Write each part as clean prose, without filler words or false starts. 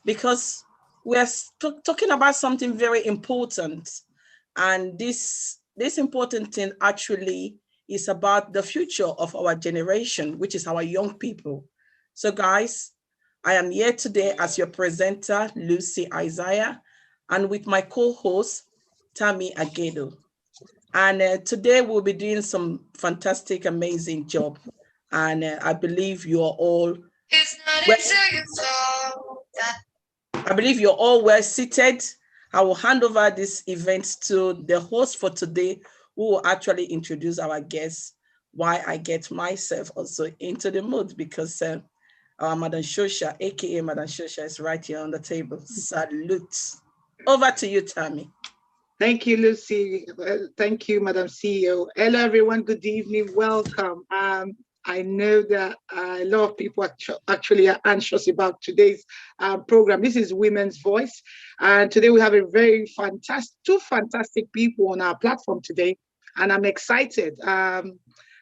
because we're talking about something very important. And this important thing actually is about the future of our generation, which is our young people. So guys, I am here today as your presenter, Lucy Isaiah, and with my co-host, Tammy Agedo. And today we'll be doing some fantastic, amazing job. And I believe you are all I believe you're all well seated. I will hand over this event to the host for today, who will actually introduce our guests, why I get myself also into the mood, because Madam Shosha, aka Madam Shosha, is right here on the table. Salute. Over to you, Tammy. Thank you, Lucy. Thank you, Madam CEO. Hello, everyone. Good evening. Welcome. I know that a lot of people actually are anxious about today's program. This is Women's Voice. And today we have a very two fantastic people on our platform today. And I'm excited. And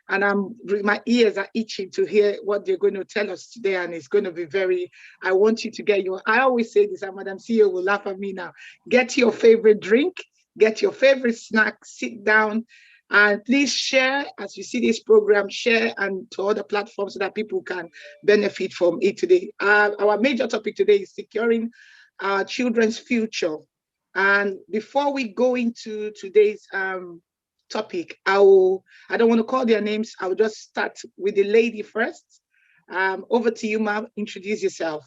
my ears are itching to hear what they're going to tell us today. And it's going to be I want you to I always say this, and Madam CEO will laugh at me now. Get your favorite drink, get your favorite snack, sit down, and please share as you see this program, share and to other platforms so that people can benefit from it today. Our major topic today is securing our children's future. And before we go into today's topic, I don't want to call their names. I will just start with the lady first. Over to you, ma'am. Introduce yourself.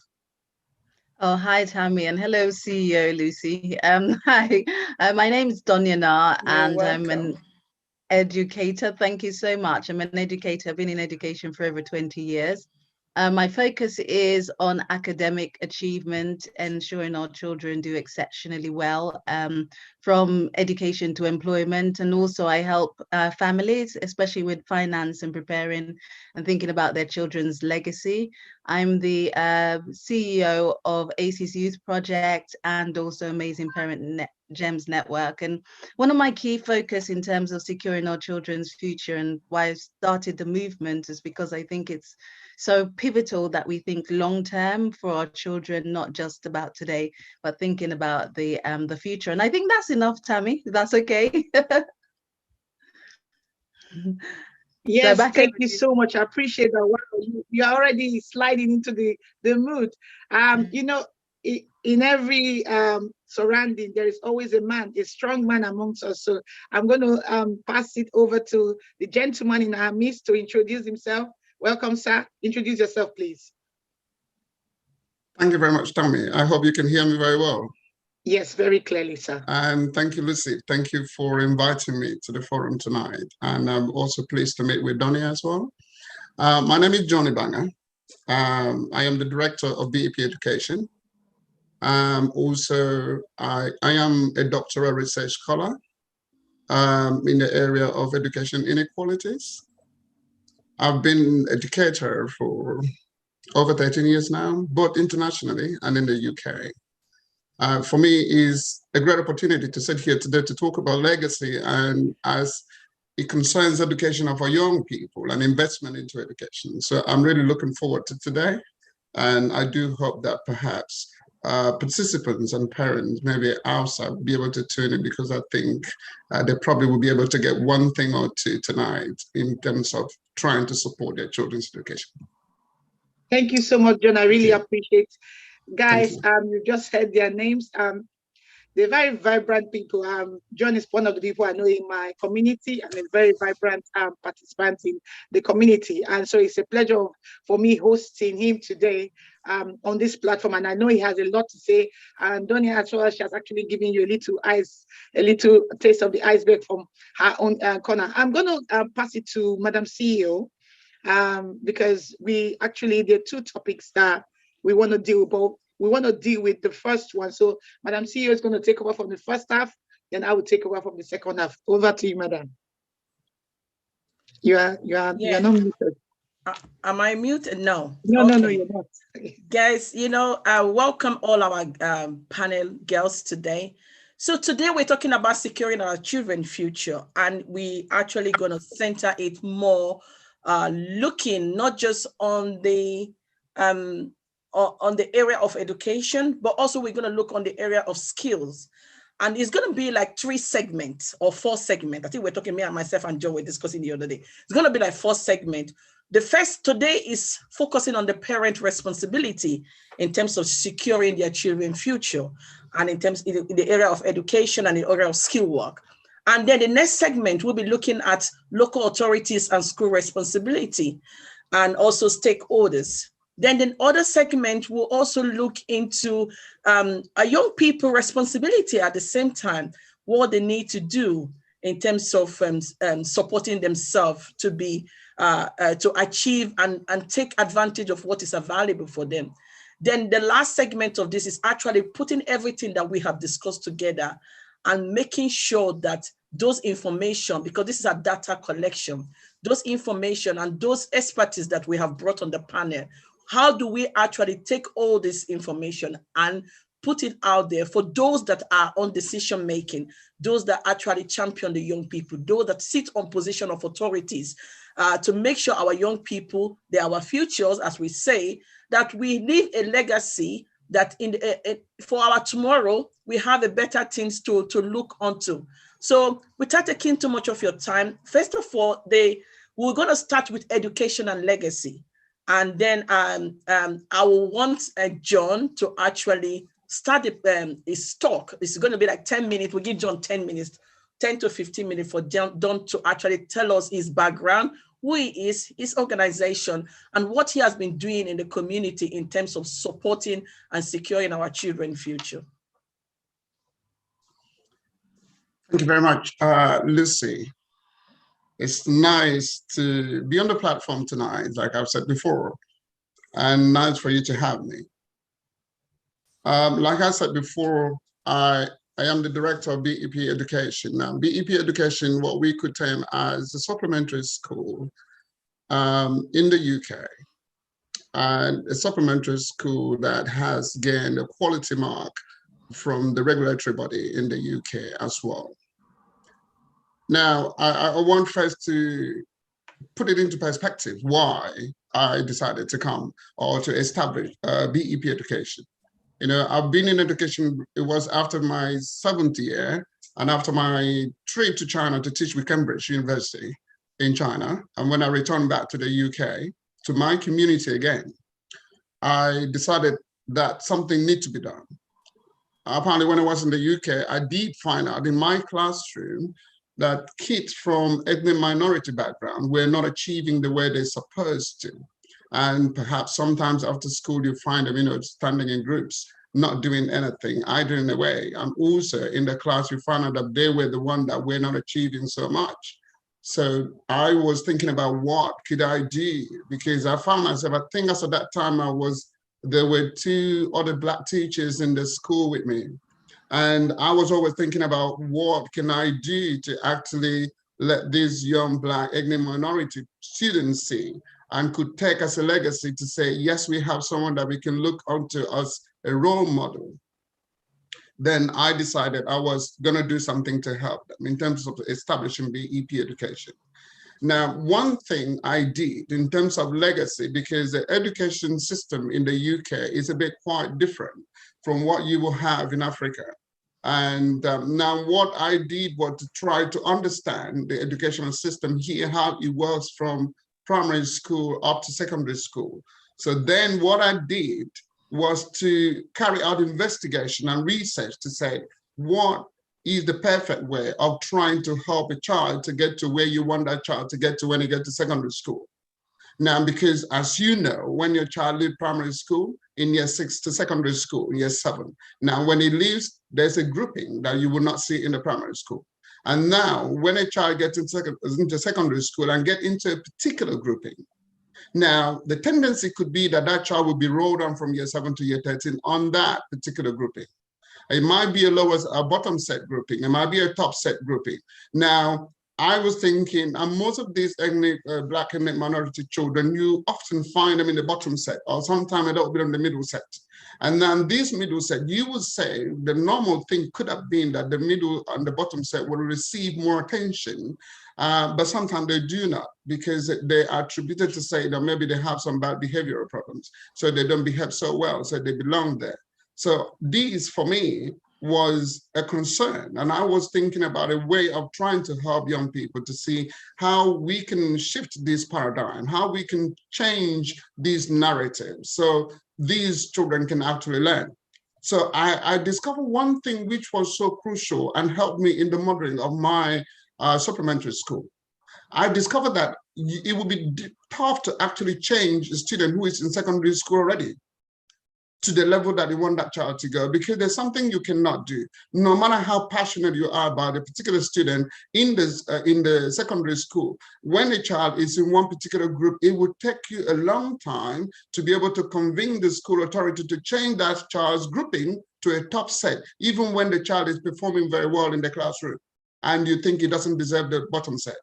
Oh, hi, Tammy, and hello, CEO Lucy. Hi, my name is Donya Na, and I'm an educator. Thank you so much. I'm an educator. I've been in education for over 20 years. My focus is on academic achievement, ensuring our children do exceptionally well, from education to employment. And also I help families, especially with finance and preparing and thinking about their children's legacy. I'm the CEO of AC's Youth Project and also Amazing Parent GEMS Network. And one of my key focus in terms of securing our children's future and why I started the movement is because I think it's so pivotal that we think long term for our children, not just about today, but thinking about the future. And I think that's enough, Tammy. That's okay. Yes, so thank you so much. I appreciate that. Wow, you're already sliding into the mood. You know, in every surrounding, there is always a strong man amongst us. So I'm going to pass it over to the gentleman in our midst to introduce himself. Welcome, sir. Introduce yourself, please. Thank you very much, Tammy. I hope you can hear me very well. Yes, very clearly, sir. And thank you, Lucy. Thank you for inviting me to the forum tonight. And I'm also pleased to meet with Donnie as well. My name is Johnny Banger. I am the director of BEP Education. Also, I am a doctoral research scholar in the area of education inequalities. I've been an educator for over 13 years now, both internationally and in the UK. For me, is a great opportunity to sit here today to talk about legacy and as it concerns education of our young people and investment into education. So I'm really looking forward to today. And I do hope that perhaps participants and parents, maybe outside, will be able to tune in because I think they probably will be able to get one thing or two tonight in terms of trying to support their children's education. Thank you so much, John. I really appreciate it. Guys, you just heard their names. They're very vibrant people. John is one of the people I know in my community and a very vibrant participant in the community. And so it's a pleasure for me hosting him today on this platform. And I know he has a lot to say. And Donia as well, she has actually given you a little taste of the iceberg from her own corner. I'm going to pass it to Madam CEO because there are two topics that we want to deal with. We want to deal with the first one. So Madam CEO is going to take over from the first half, then I will take over from the second half. Over to you, Madam. You are not muted. Am I muted? No. No, okay. No, you're not. Guys, welcome all our panel girls today. So today we're talking about securing our children's future, and we actually going to center it more looking not just on the on the area of education, but also we're going to look on the area of skills. And it's going to be like 3 segments or 4 segments. I think we're talking, me and myself and Joe were discussing the other day. It's going to be like 4 segments. The first today is focusing on the parent responsibility in terms of securing their children's future, and in terms in the area of education and the area of skill work. And then the next segment, we'll be looking at local authorities and school responsibility, and also stakeholders. Then the other segment will also look into a young people responsibility at the same time, what they need to do in terms of supporting themselves to be to achieve and take advantage of what is available for them. Then the last segment of this is actually putting everything that we have discussed together and making sure that those information, because this is a data collection, those information and those expertise that we have brought on the panel, how do we actually take all this information and put it out there for those that are on decision making, those that actually champion the young people, those that sit on position of authorities, to make sure our young people, they are our futures, as we say, that we leave a legacy that for our tomorrow, we have a better things to look onto. So without taking too much of your time, first of all, we're going to start with education and legacy. And then I will want John to actually start his talk. It's going to be like 10 minutes. We'll give John 10 minutes, 10 to 15 minutes for John to actually tell us his background, who he is, his organization, and what he has been doing in the community in terms of supporting and securing our children's future. Thank you very much, Lucy. It's nice to be on the platform tonight, like I've said before, and nice for you to have me. Like I said before, I am the director of BEP Education. Now, BEP Education, what we could term as a supplementary school in the UK, and a supplementary school that has gained a quality mark from the regulatory body in the UK as well. Now, I want first to put it into perspective why I decided to come or to establish BEP Education. You know, I've been in education, it was after my 7th year and after my trip to China to teach with Cambridge University in China. And when I returned back to the UK, to my community again, I decided that something needs to be done. Apparently, when I was in the UK, I did find out in my classroom that kids from ethnic minority background were not achieving the way they're supposed to. And perhaps sometimes after school, you find them, you know, standing in groups, not doing anything, idling away. And also in the class, you find out that they were the one that were not achieving so much. So I was thinking about what could I do? Because I found myself, I think as at that time there were 2 other Black teachers in the school with me. And I was always thinking about what can I do to actually let these young Black ethnic minority students see and could take as a legacy to say, yes, we have someone that we can look onto as a role model. Then I decided I was going to do something to help them in terms of establishing BEP Education. Now, one thing I did in terms of legacy, because the education system in the UK is a bit quite different from what you will have in Africa. And now what I did was to try to understand the educational system here, how it works from primary school up to secondary school. So then what I did was to carry out investigation and research to say, what is the perfect way of trying to help a child to get to where you want that child to get to when you get to secondary school? Now, because as you know, when your child leaves primary school in year 6 to secondary school, in year 7, now when he leaves, there's a grouping that you will not see in the primary school. And now when a child gets into secondary school and get into a particular grouping, now the tendency could be that that child will be rolled on from year 7 to year 13 on that particular grouping. It might be a bottom set grouping, it might be a top set grouping. Now, I was thinking, and most of these ethnic, Black ethnic minority children, you often find them in the bottom set, or sometimes a little bit on the middle set. And then this middle set, you would say the normal thing could have been that the middle and the bottom set will receive more attention, but sometimes they do not, because they are attributed to say that maybe they have some bad behavioral problems, so they don't behave so well, so they belong there. So these, for me, was a concern. And I was thinking about a way of trying to help young people to see how we can shift this paradigm, how we can change these narratives so these children can actually learn. So I discovered one thing which was so crucial and helped me in the modeling of my supplementary school. I discovered that it would be tough to actually change a student who is in secondary school already to the level that you want that child to go, because there's something you cannot do. No matter how passionate you are about a particular student in the secondary school, when a child is in one particular group, it would take you a long time to be able to convince the school authority to change that child's grouping to a top set, even when the child is performing very well in the classroom, and you think he doesn't deserve the bottom set.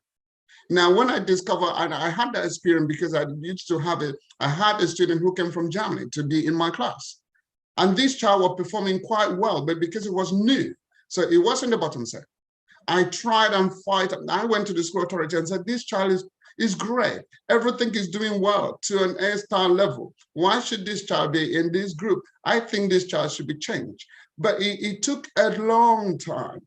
Now, when I discovered, and I had that experience because I used to have I had a student who came from Germany to be in my class. And this child was performing quite well, but because it was new, so it wasn't the bottom set. I tried and fight. I went to the school authority and said, this child is great. Everything is doing well to an A-star level. Why should this child be in this group? I think this child should be changed. But it took a long time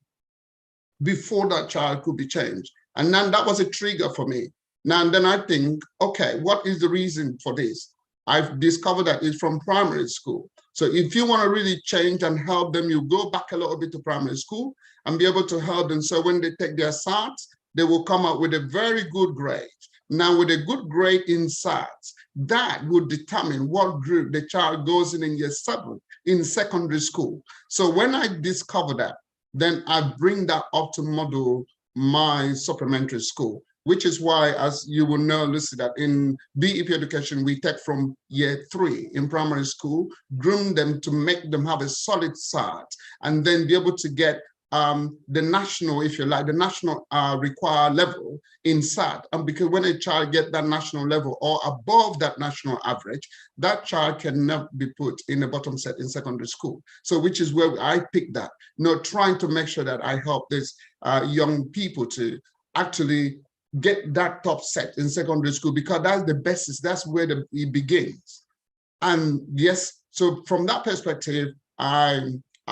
before that child could be changed. And then that was a trigger for me. Now, and then I think, okay, what is the reason for this? I've discovered that it's from primary school. So if you want to really change and help them, you go back a little bit to primary school and be able to help them. So when they take their SATs, they will come out with a very good grade. Now, with a good grade in SATs, that would determine what group the child goes in year 7 in secondary school. So when I discover that, then I bring that up to model my supplementary school, which is why, as you will know, Lucy, that in BEP education, we take from year 3 in primary school, groom them to make them have a solid start, and then be able to get the national, if you like, the national required level in SAT. And because when a child gets that national level or above that national average, that child cannot be put in a bottom set in secondary school. So which is where I picked that, trying to make sure that I help these young people to actually get that top set in secondary school, because that's the basis, that's where it begins. And yes, so from that perspective,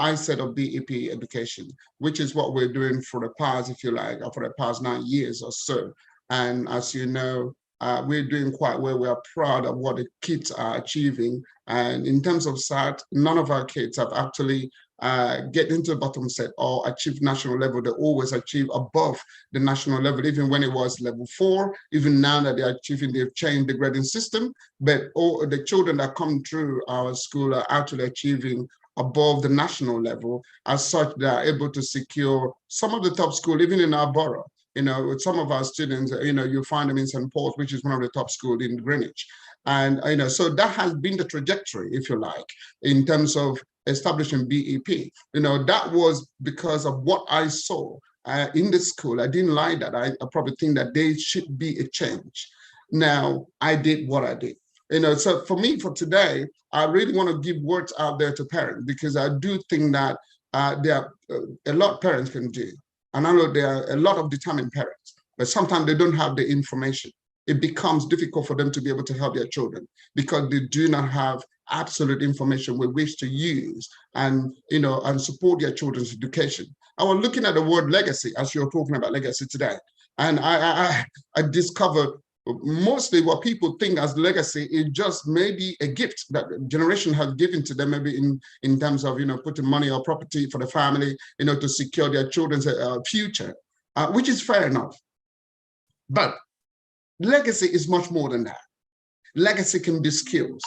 I set up BEP education, which is what we're doing for the past, if you like, for the past 9 years or so. And as you know, we're doing quite well. We are proud of what the kids are achieving. And in terms of SAT, none of our kids have actually get into the bottom set or achieve national level. They always achieve above the national level, even when it was level 4, even now that they're achieving, they've changed the grading system. But all the children that come through our school are actually achieving above the national level. As such, they are able to secure some of the top school, even in our borough. With some of our students, you find them in St. Paul's, which is one of the top schools in Greenwich. And, so that has been the trajectory, if you like, in terms of establishing BEP. That was because of what I saw in the school. I didn't like that. I probably think that there should be a change. Now, I did what I did. So for me, for today, I really want to give words out there to parents, because I do think that there are a lot parents can do. And I know there are a lot of determined parents, but sometimes they don't have the information. It becomes difficult for them to be able to help their children because they do not have absolute information with which to use and support their children's education. I was looking at the word legacy as you're talking about legacy today, and I discovered mostly what people think as legacy is just maybe a gift that generation has given to them, maybe in terms of putting money or property for the family, to secure their children's future, which is fair enough. But legacy is much more than that. Legacy can be skills.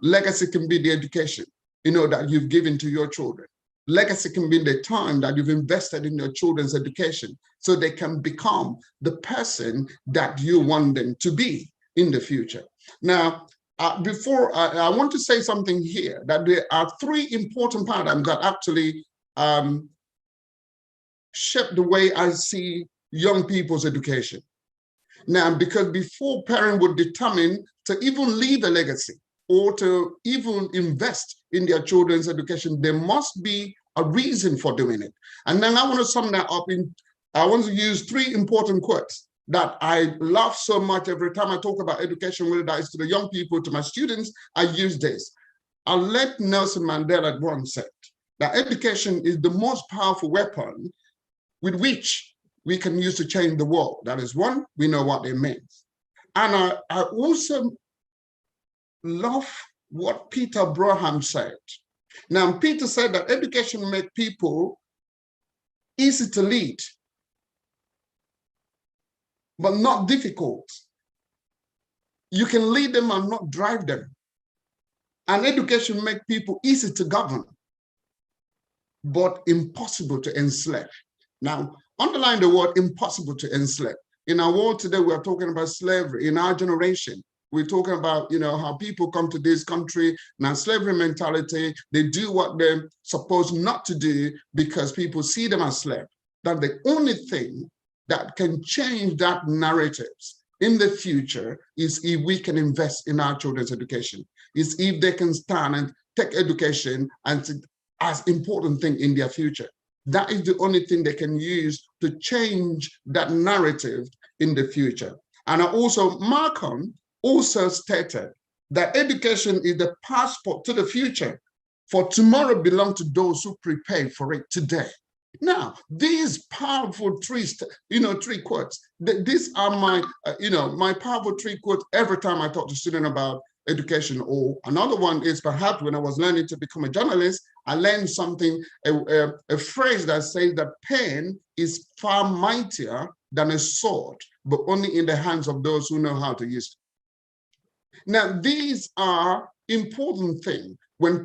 Legacy can be the education, that you've given to your children. Legacy can be the time that you've invested in your children's education so they can become the person that you want them to be in the future. Now, before I want to say something here, that there are 3 important paradigms that actually shape the way I see young people's education. Now, because before parents would determine to even leave a legacy or to even invest in their children's education, there must be a reason for doing it. And then I want to sum that up I want to use 3 important quotes that I love so much. Every time I talk about education, whether that is to the young people, to my students, I use this. I'll let Nelson Mandela once said that education is the most powerful weapon with which we can use to change the world. That is one, we know what it means. And I also love what Peter Broham said. Now, Peter said that education makes people easy to lead, but not difficult. You can lead them and not drive them. And education makes people easy to govern, but impossible to enslave. Now, underline the word impossible to enslave. In our world today, we are talking about slavery. In our generation, we're talking about, how people come to this country, now slavery mentality, they do what they're supposed not to do because people see them as slaves. That the only thing that can change that narratives in the future is if we can invest in our children's education, is if they can stand and take education as important thing in their future. That is the only thing they can use to change that narrative in the future. And Malcolm also stated that education is the passport to the future, for tomorrow belongs to those who prepare for it today. Now, these powerful 3 quotes, these are my, my powerful 3 quotes every time I talk to students about education. Or another one is perhaps when I was learning to become a journalist, I learned something, a phrase that says that pen is far mightier than a sword, but only in the hands of those who know how to use it. Now, these are important things. When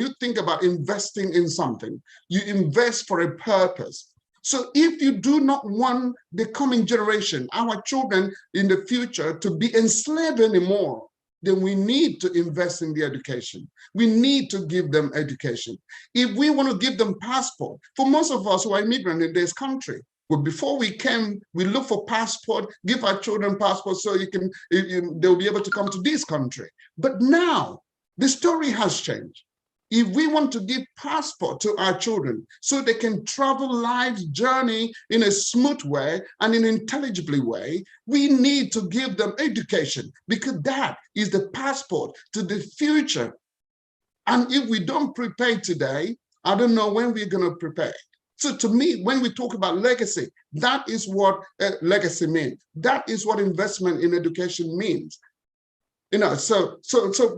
you think about investing in something, you invest for a purpose. So if you do not want the coming generation, our children in the future, to be enslaved anymore, then we need to invest in the education. We need to give them education. If we want to give them passport, for most of us who are immigrants in this country, well, before we came, we look for passport, give our children passport so they'll be able to come to this country. But now, the story has changed. If we want to give passport to our children so they can travel life's journey in a smooth way and in an intelligibly way, we need to give them education, because that is the passport to the future. And if we don't prepare today, I don't know when we're going to prepare. So to me, when we talk about legacy, that is what legacy means. That is what investment in education means. So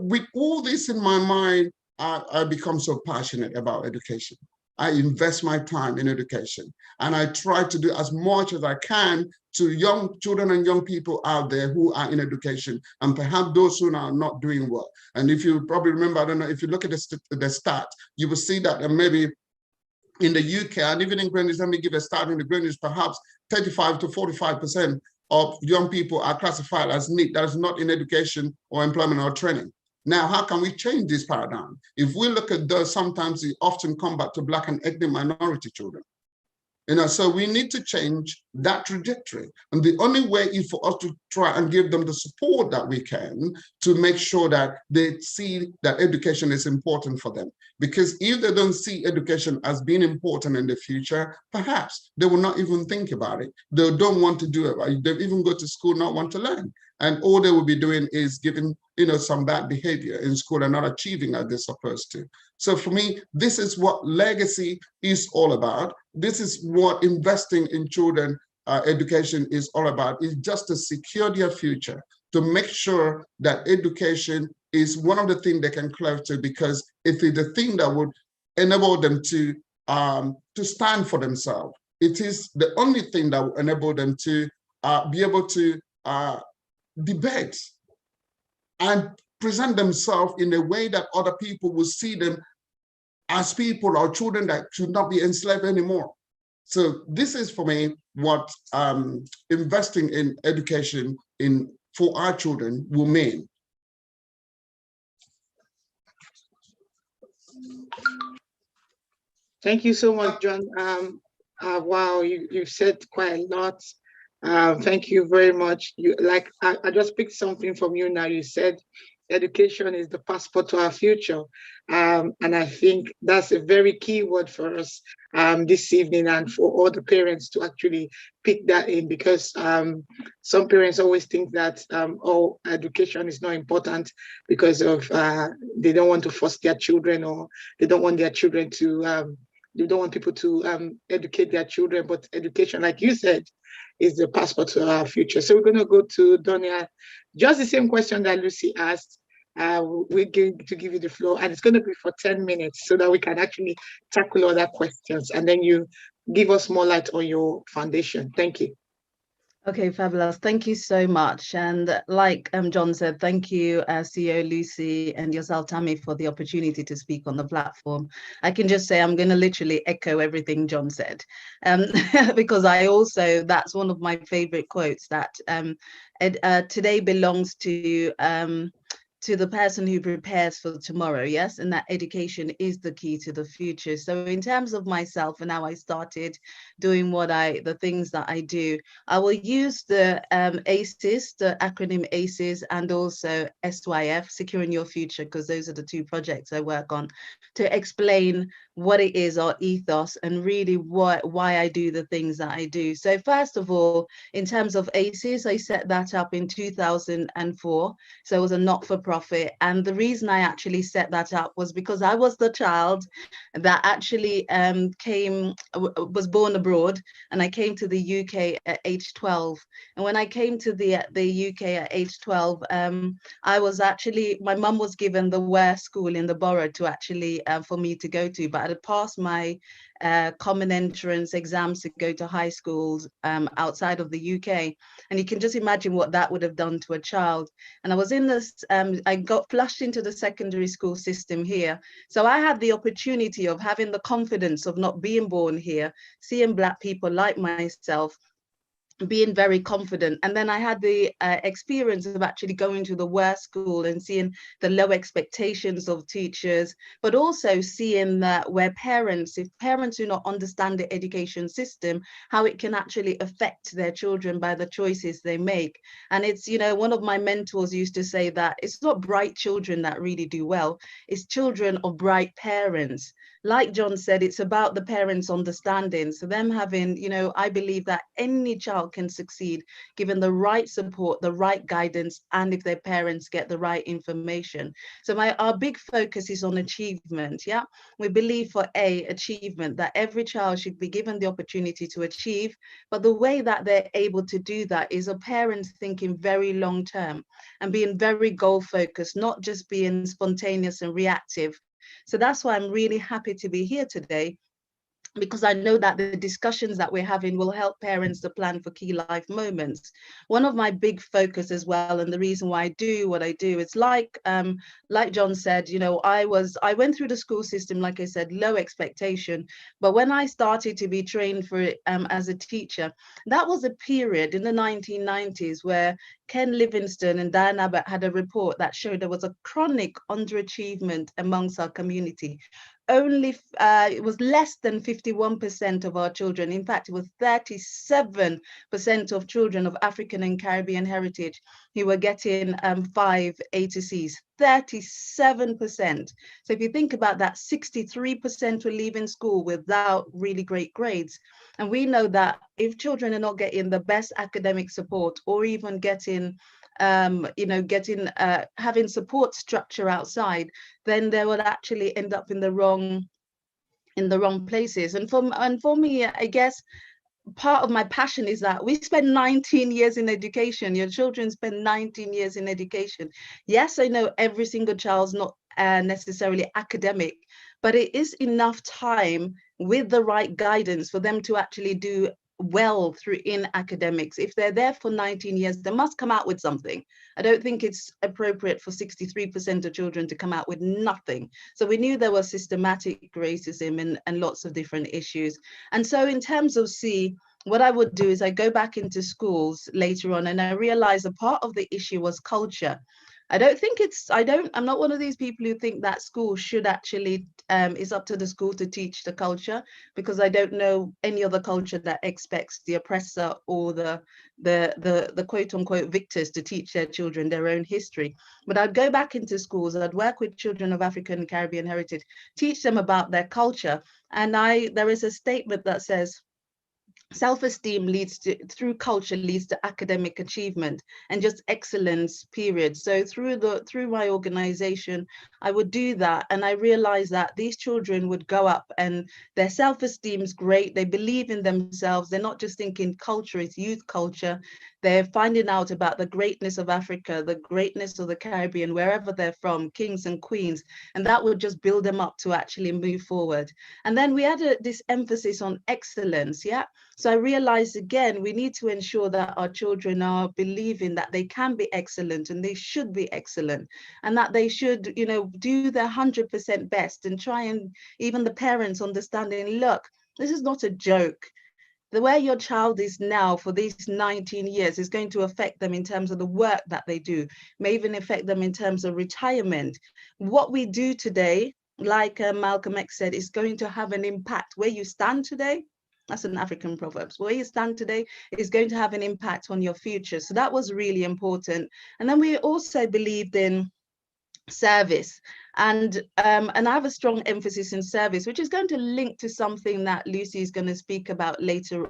with all this in my mind, I become so passionate about education. I invest my time in education, and I try to do as much as I can to young children and young people out there who are in education, and perhaps those who are not doing well. And if you probably remember, I don't know, if you look at the stats, you will see that maybe in the UK, and even in Greenwich, let me give a stat, in the Greenwich, perhaps 35 to 45% of young people are classified as NEET, that is not in education or employment or training. Now, how can we change this paradigm? If we look at those, sometimes they often come back to Black and ethnic minority children. So we need to change that trajectory. And the only way is for us to try and give them the support that we can to make sure that they see that education is important for them. Because if they don't see education as being important in the future, perhaps they will not even think about it. They don't want to do it. They even go to school, not want to learn. And all they will be doing is giving, some bad behavior in school and not achieving as they're supposed to. So for me, this is what legacy is all about. This is what investing in children education is all about. It's just to secure their future, to make sure that education is one of the things they can cleave to, because it is the thing that would enable them to stand for themselves. It is the only thing that will enable them to be able to debate and present themselves in a way that other people will see them as people or children that should not be enslaved anymore. So this is, for me, what investing in education for our children will mean. Thank you so much, John. Wow, you've said quite a lot. Thank you very much. I just picked something from you now. You said education is the passport to our future. And I think that's a very key word for us this evening, and for all the parents to actually pick that in, because some parents always think that education is not important because of they don't want to force their children, or they don't want their children to they don't want people to educate their children. But education, like you said, is the passport to our future. So we're going to go to Donia. Just the same question that Lucy asked. We're going to give you the floor, and it's going to be for 10 minutes so that we can actually tackle other questions, and then you give us more light on your foundation. Thank you. Okay, fabulous. Thank you so much. And like John said, thank you, CEO Lucy, and yourself, Tammy, for the opportunity to speak on the platform. I can just say I'm going to literally echo everything John said, because that's one of my favorite quotes, that today belongs to the person who prepares for tomorrow, yes? And that education is the key to the future. So in terms of myself and how I started doing the things that I do, I will use the ACEs, the acronym ACEs, and also SYF, Securing Your Future, because those are the two projects I work on, to explain what it is, our ethos, and really why I do the things that I do. So first of all, in terms of ACEs, I set that up in 2004. So it was a not-for-profit. And the reason I actually set that up was because I was the child that actually was born abroad, and I came to the UK at age 12. And when I came to the UK at age 12, my mum was given the worst school in the borough to actually for me to go to, but I had passed my common entrance exams to go to high schools outside of the UK. And you can just imagine what that would have done to a child. And I was in this, I got flushed into the secondary school system here. So I had the opportunity of having the confidence of not being born here, seeing Black people like myself, being very confident. And then I had the experience of actually going to the worst school and seeing the low expectations of teachers, but also seeing that if parents do not understand the education system, how it can actually affect their children by the choices they make. And it's, one of my mentors used to say that it's not bright children that really do well, it's children of bright parents. Like John said, it's about the parents' understanding. So them having, I believe that any child can succeed given the right support, the right guidance, and if their parents get the right information. So our big focus is on achievement. Yeah, we believe for achievement, that every child should be given the opportunity to achieve, but the way that they're able to do that is a parent thinking very long term and being very goal focused, not just being spontaneous and reactive. So that's why I'm really happy to be here today, because I know that the discussions that we're having will help parents to plan for key life moments. One of my big focus as well, and the reason why I do what I do, it's like John said, I went through the school system, like I said, low expectation. But when I started to be trained for it as a teacher, that was a period in the 1990s where Ken Livingstone and Diane Abbott had a report that showed there was a chronic underachievement amongst our community. It was less than 51% of our children. In fact, it was 37% of children of African and Caribbean heritage who were getting 5 A to C's. 37%. So if you think about that, 63% were leaving school without really great grades. And we know that if children are not getting the best academic support, or even getting having support structure outside, then they will actually end up in the wrong places. And for me, I guess part of my passion is that we spend 19 years in education. Your children spend 19 years in education. Yes, I know every single child's not necessarily academic, but it is enough time with the right guidance for them to actually do well in academics. If they're there for 19 years, they must come out with something. I don't think it's appropriate for 63% of children to come out with nothing. So we knew there was systematic racism and lots of different issues. And so in terms of what I would do is I go back into schools later on, and I realized a part of the issue was culture. I'm not one of these people who think that school should actually, is up to the school to teach the culture, because I don't know any other culture that expects the oppressor or the quote unquote victors to teach their children their own history. But I'd go back into schools, I'd work with children of African and Caribbean heritage, teach them about their culture. And there is a statement that says, self-esteem through culture leads to academic achievement and just excellence, period. So through my organization, I would do that, and I realized that these children would go up and their self-esteem is great, they believe in themselves, they're not just thinking culture is youth culture, they're finding out about the greatness of Africa, the greatness of the Caribbean, wherever they're from, kings and queens, and that would just build them up to actually move forward. And then we had this emphasis on excellence, yeah. So I realized, again, we need to ensure that our children are believing that they can be excellent and they should be excellent, and that they should, do their 100% best, and try, and even the parents understanding, look, this is not a joke. The way your child is now for these 19 years is going to affect them in terms of the work that they do, may even affect them in terms of retirement. What we do today, like Malcolm X said, is going to have an impact. Where you stand today, that's an African proverb. Where you stand today is going to have an impact on your future. So that was really important. And then we also believed in service, and I have a strong emphasis in service, which is going to link to something that Lucy is going to speak about later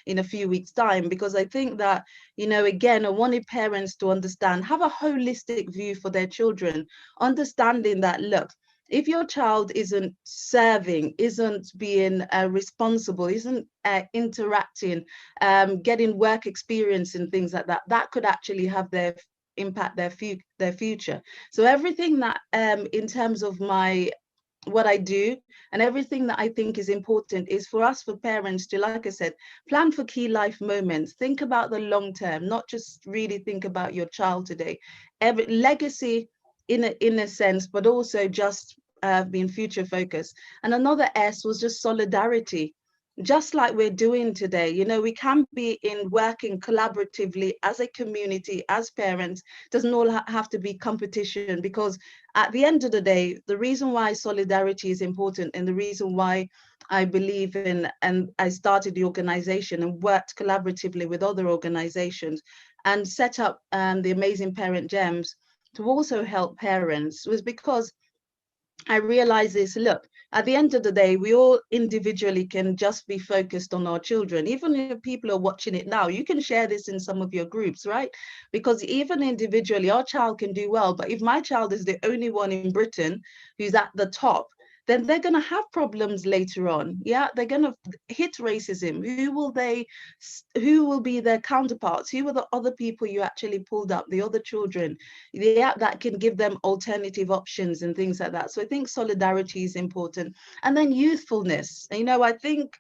in a few weeks' time, because I think that, again, I wanted parents to understand, have a holistic view for their children, understanding that, look, if your child isn't serving, isn't being responsible, isn't interacting, getting work experience and things like that, that could actually have their impact their future. So everything that in terms of what I do and everything that I think is important is for us, for parents, to, like I said, plan for key life moments, think about the long term, not just really think about your child today. Every legacy in a sense, but also just being future focused. And another S was just solidarity. Just like we're doing today, we can be working collaboratively as a community, as parents. It doesn't all have to be competition, because at the end of the day, the reason why solidarity is important, and the reason why I believe in, and I started the organization and worked collaboratively with other organizations and set up the Amazing Parent Gems to also help parents, was because I realized this, look, at the end of the day, we all individually can just be focused on our children. Even if people are watching it now, you can share this in some of your groups, right? Because even individually, our child can do well. But if my child is the only one in Britain who's at the top, then they're going to have problems later on. Yeah, they're going to hit racism. Who will be their counterparts? Who are the other people you actually pulled up, the other children? Yeah, that can give them alternative options and things like that. So I think solidarity is important. And then youthfulness. I think,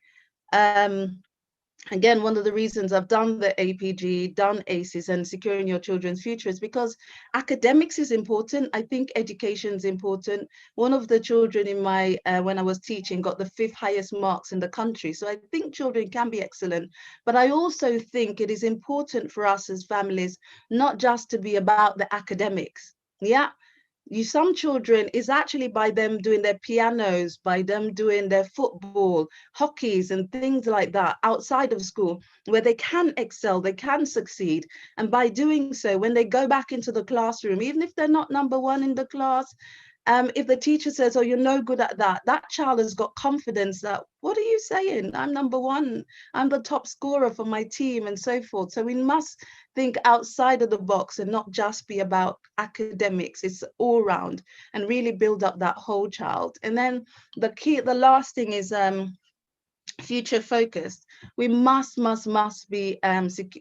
again, one of the reasons I've done the APG, done ACEs, and securing your children's future is because academics is important. I think education is important. One of the children in my, when I was teaching, got the 5th highest marks in the country. So I think children can be excellent. But I also think it is important for us as families, not just to be about the academics. Yeah. Some children is actually by them doing their pianos, by them doing their football, hockeys and things like that outside of school, where they can excel, they can succeed. And by doing so, when they go back into the classroom, even if they're not number one in the class, if the teacher says, oh, you're no good at that, that child has got confidence that, what are you saying? I'm number one, I'm the top scorer for my team, and so forth. So we must think outside of the box and not just be about academics. It's all round, and really build up that whole child. And then the last thing is future focused. We must be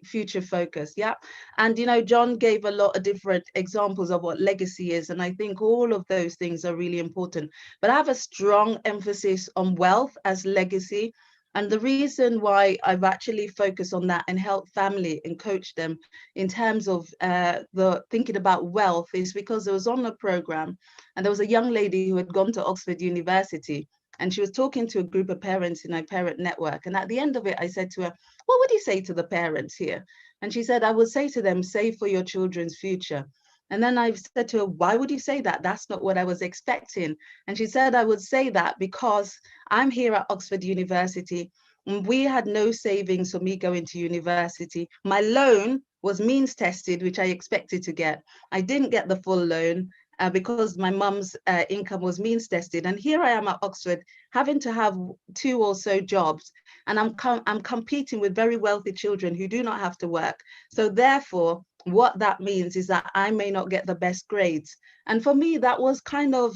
future focused. Yeah. And John gave a lot of different examples of what legacy is, and I think all of those things are really important. But I have a strong emphasis on wealth as legacy. And the reason why I've actually focused on that and helped family and coach them in terms of the thinking about wealth is because I was on a program, and there was a young lady who had gone to Oxford University, and she was talking to a group of parents in our parent network. And at the end of it, I said to her, what would you say to the parents here? And she said, I would say to them, save for your children's future. And then I said to her, why would you say that? That's not what I was expecting. And she said, I would say that because I'm here at Oxford University. And we had no savings for me going to university. My loan was means tested, which I expected to get. I didn't get the full loan because my mum's income was means tested. And here I am at Oxford, having to have 2 or so jobs. And I'm competing with very wealthy children who do not have to work. So therefore, what that means is that I may not get the best grades. And for me, that was kind of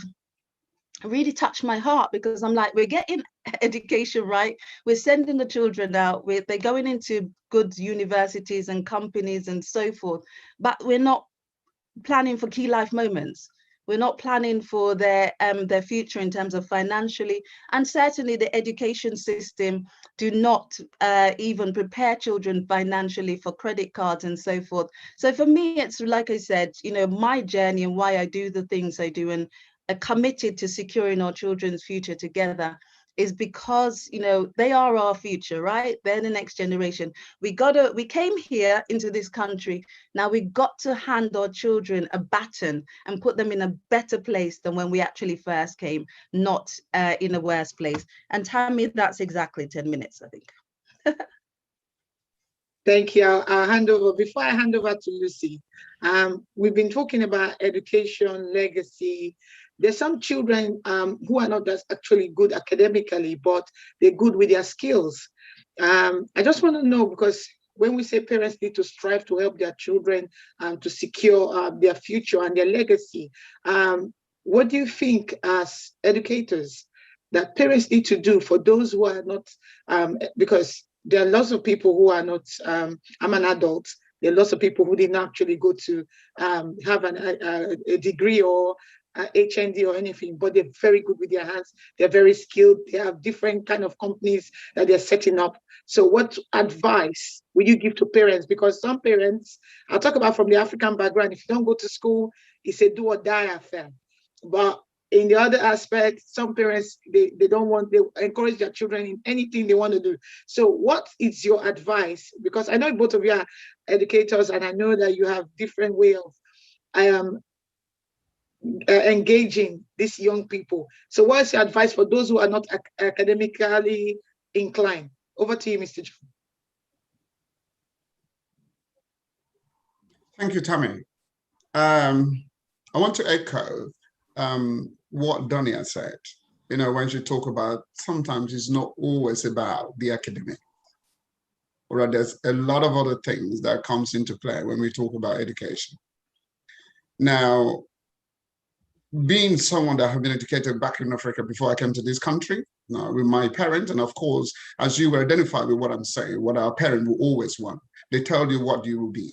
really touched my heart, because I'm like, we're getting education right. We're sending the children out. They're going into good universities and companies and so forth, but we're not planning for key life moments. We're not planning for their future in terms of financially, and certainly the education system do not even prepare children financially for credit cards and so forth. So for me, it's like I said, you know, my journey and why I do the things I do and are committed to securing our children's future together is because, you know, they are our future, right? They're the next generation. We came here into this country. Now we got to hand our children a baton and put them in a better place than when we actually first came, not in a worse place. And Tammy, that's exactly 10 minutes, I think. Thank you. I'll hand over. Before I hand over to Lucy, we've been talking about education, legacy. There's some children who are not actually good academically, but they're good with their skills. I just want to know, because when we say parents need to strive to help their children to secure their future and their legacy, what do you think as educators that parents need to do for those who are not, because there are lots of people who are not, I'm an adult, there are lots of people who didn't actually go to have a degree or HND or anything, but they're very good with their hands. They're very skilled. They have different kind of companies that they're setting up. So what advice would you give to parents? Because some parents, I'll talk about from the African background, if you don't go to school, it's a do or die affair. But in the other aspect, some parents, they encourage their children in anything they want to do. So what is your advice? Because I know both of you are educators, and I know that you have different way of engaging these young people. So what's your advice for those who are not academically inclined? Over to you, Mr. John. Thank you, Tammy. I want to echo what Donia said. You know, when she talk about sometimes it's not always about the academic. Or there's a lot of other things that comes into play when we talk about education. Now, being someone that have been educated back in Africa before I came to this country, with my parents, and of course, as you were identified with what I'm saying, what our parents will always want. They tell you what you will be.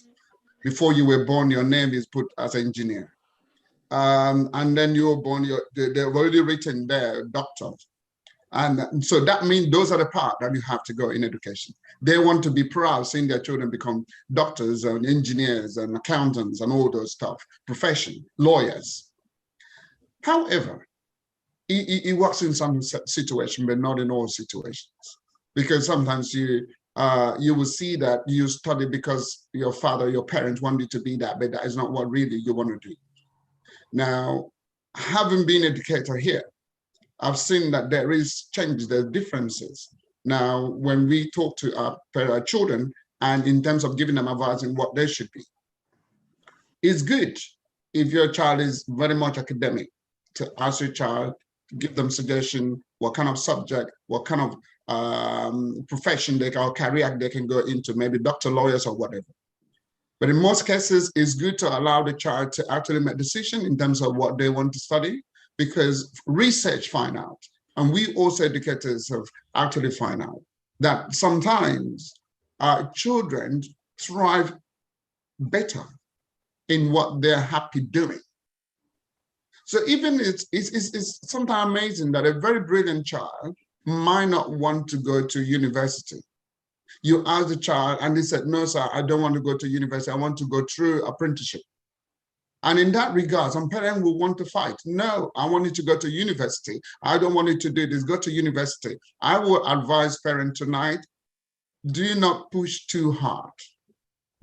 Before you were born, your name is put as an engineer. And then you were born, they've already written there, doctor. And so that means those are the paths that you have to go in education. They want to be proud seeing their children become doctors and engineers and accountants and all those stuff, profession, lawyers. However, it works in some situations, but not in all situations. Because sometimes you will see that you study because your father, your parents want you to be that, but that is not what really you want to do. Now, having been an educator here, I've seen that there is changes, there are differences. Now, when we talk to our children, and in terms of giving them advice on what they should be, it's good if your child is very much academic, to ask your child, give them suggestion, what kind of subject, what kind of profession or career they can go into, maybe doctor, lawyers, or whatever. But in most cases, it's good to allow the child to actually make a decision in terms of what they want to study, because research find out, and we also educators have actually find out, that sometimes our children thrive better in what they're happy doing. So even it's sometimes amazing that a very brilliant child might not want to go to university. You ask the child and they said, no, sir, I don't want to go to university. I want to go through apprenticeship. And in that regard, some parents will want to fight. No, I want you to go to university. I don't want you to do this, go to university. I will advise parents tonight, do not push too hard.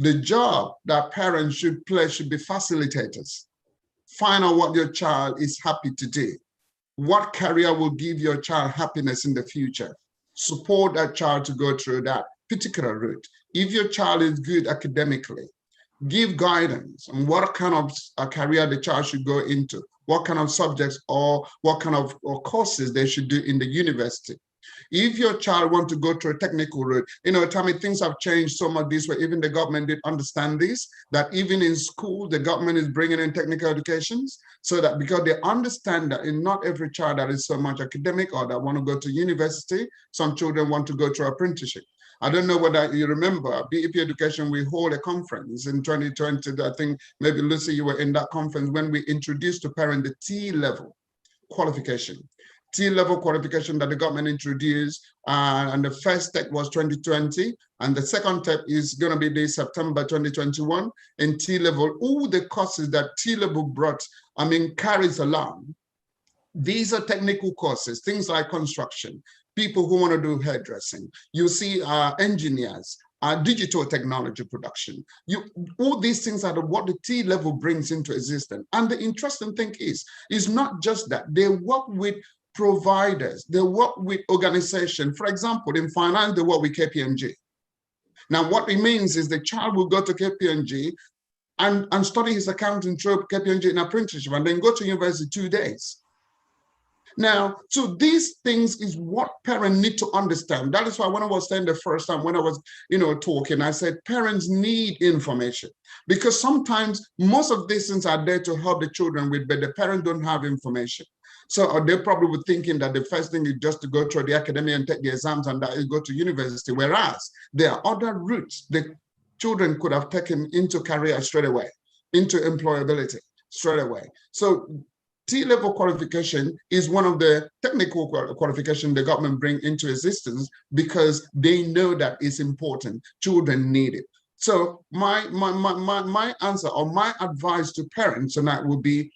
The job that parents should play should be facilitators. Find out what your child is happy to do. What career will give your child happiness in the future? Support that child to go through that particular route. If your child is good academically, give guidance on what kind of career the child should go into, what kind of subjects or what kind of courses they should do in the university. If your child wants to go through a technical route, Tammy, things have changed so much this way. Even the government did understand this, that even in school, the government is bringing in technical educations, so that because they understand that in not every child that is so much academic or that want to go to university, some children want to go through apprenticeship. I don't know whether you remember, BEP Education, we hold a conference in 2020. I think maybe Lucy, you were in that conference when we introduced to parents the T-level qualification. T-level qualification that the government introduced, and the first step was 2020, and the second step is going to be this September 2021. In T-level, all the courses that T-level brought, carries along. These are technical courses, things like construction, people who want to do hairdressing. You see engineers, digital technology production. All these things are what the T-level brings into existence. And the interesting thing is not just that. They work with providers, they work with organizations. For example, in finance, they work with KPMG. Now, what it means is the child will go to KPMG and study his accounting through KPMG in apprenticeship and then go to university 2 days. Now, so these things is what parents need to understand. That is why when I was saying the first time, when I was, talking, I said parents need information, because sometimes most of these things are there to help the children with, but the parents don't have information. So they probably were thinking that the first thing is just to go through the academy and take the exams and that is go to university, whereas there are other routes the children could have taken into career straight away, into employability straight away. So T-level qualification is one of the technical qualifications the government bring into existence because they know that it's important. Children need it. So my answer or my advice to parents tonight would be,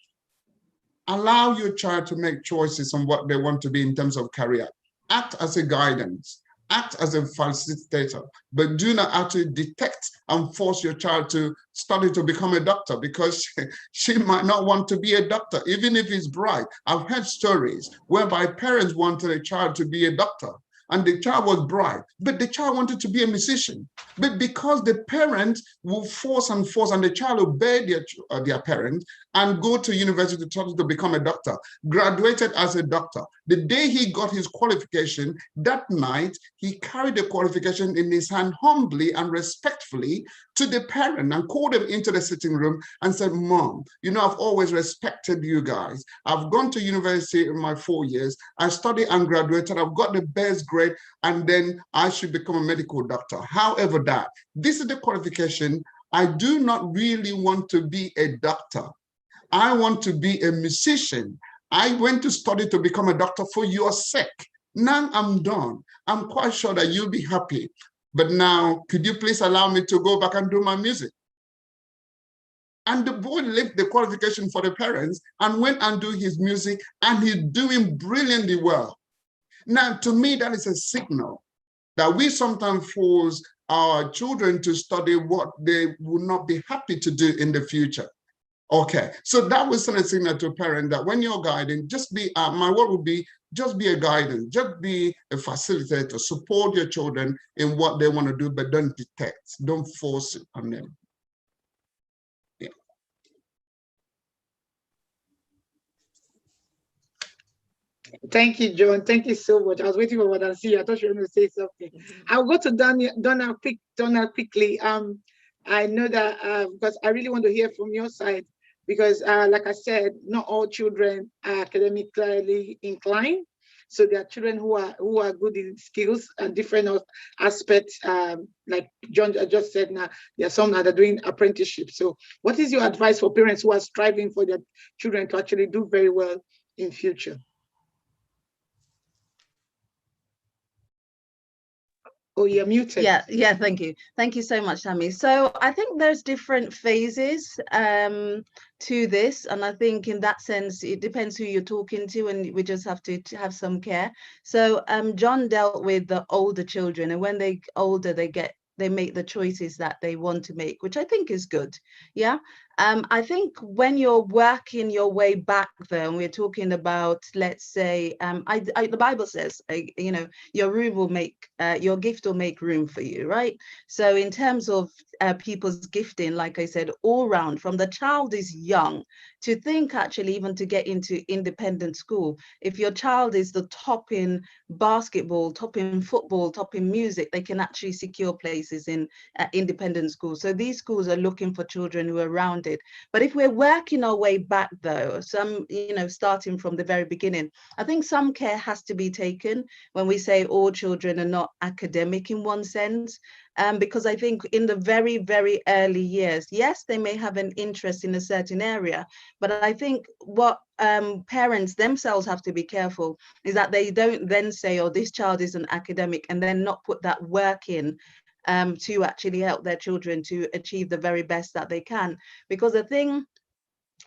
allow your child to make choices on what they want to be in terms of career. Act as a guidance, act as a facilitator, but do not actually detect and force your child to study to become a doctor, because she might not want to be a doctor, even if he's bright. I've heard stories whereby parents wanted a child to be a doctor, and the child was bright, but the child wanted to be a musician. But because the parent will force and the child obey their parent and go to university to become a doctor, graduated as a doctor. The day he got his qualification, that night, he carried the qualification in his hand humbly and respectfully to the parent and called them into the sitting room and said, Mom, I've always respected you guys. I've gone to university in my 4 years. I studied and graduated. I've got the best grade, and then I should become a medical doctor. However, this is the qualification. I do not really want to be a doctor. I want to be a musician. I went to study to become a doctor for your sake. Now I'm done. I'm quite sure that you'll be happy. But now, could you please allow me to go back and do my music? And the boy left the qualification for the parents and went and do his music, and he's doing brilliantly well. Now, to me, that is a signal that we sometimes force our children to study what they would not be happy to do in the future. Okay, so that was a signal to a parent that when you're guiding, just be, my word would be, just be a guidance, just be a facilitator, support your children in what they want to do, but don't detect, don't force it on them. Yeah. Thank you, John. Thank you so much. I was waiting for what I see. I thought you were going to say something. I'll go to Donna quickly. I know that because I really want to hear from your side, because like I said, not all children are academically inclined. So there are children who are good in skills and different aspects. Like John just said, now there are some that are doing apprenticeship. So what is your advice for parents who are striving for their children to actually do very well in future? Oh, you're muted. Yeah, thank you. Thank you so much, Tammy. So I think there's different phases to this. And I think in that sense, it depends who you're talking to, and we just have to have some care. So John dealt with the older children, and when they older, they get they make the choices that they want to make, which I think is good. Yeah. I think when you're working your way back there, and we're talking about, let's say, the Bible says, you know, your room will make, your gift will make room for you, right? So in terms of people's gifting, like I said, all round, from the child is young, to think actually even to get into independent school, if your child is the top in basketball, top in football, top in music, they can actually secure places in independent schools. So these schools are looking for children who are rounded. But if we're working our way back though, some, you know, starting from the very beginning, I think some care has to be taken when we say all children are not academic in one sense. Because I think in the very, very early years, yes, they may have an interest in a certain area, but I think what parents themselves have to be careful is that they don't then say, oh, this child is an academic, and then not put that work in to actually help their children to achieve the very best that they can. Because the thing,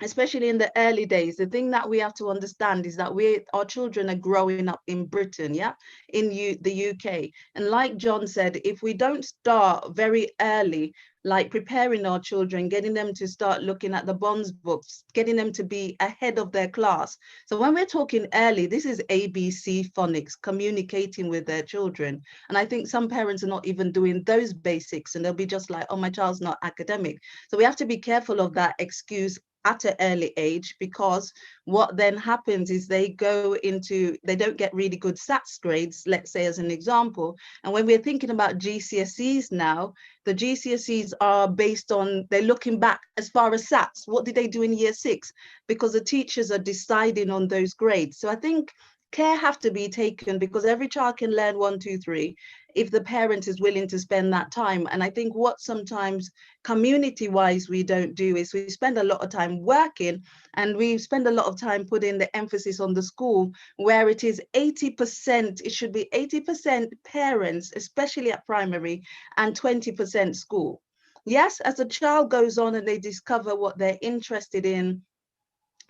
especially in the early days, the thing that we have to understand is that our children are growing up in Britain, yeah, in the UK. And like John said, if we don't start very early, like preparing our children, getting them to start looking at the bonds books, getting them to be ahead of their class. So when we're talking early, this is ABC phonics, communicating with their children. And I think some parents are not even doing those basics, and they'll be just like, oh, my child's not academic. So we have to be careful of that excuse at an early age, because what then happens is they don't get really good SATs grades, let's say as an example. And when we're thinking about GCSEs now, the GCSEs are based on, they're looking back as far as SATs. What did they do in year 6? Because the teachers are deciding on those grades. So I think care have to be taken, because every child can learn 1, 2, 3 if the parent is willing to spend that time. And I think what sometimes community-wise we don't do is we spend a lot of time working, and we spend a lot of time putting the emphasis on the school, where it is 80%, it should be 80% parents, especially at primary, and 20% school. Yes, as a child goes on and they discover what they're interested in,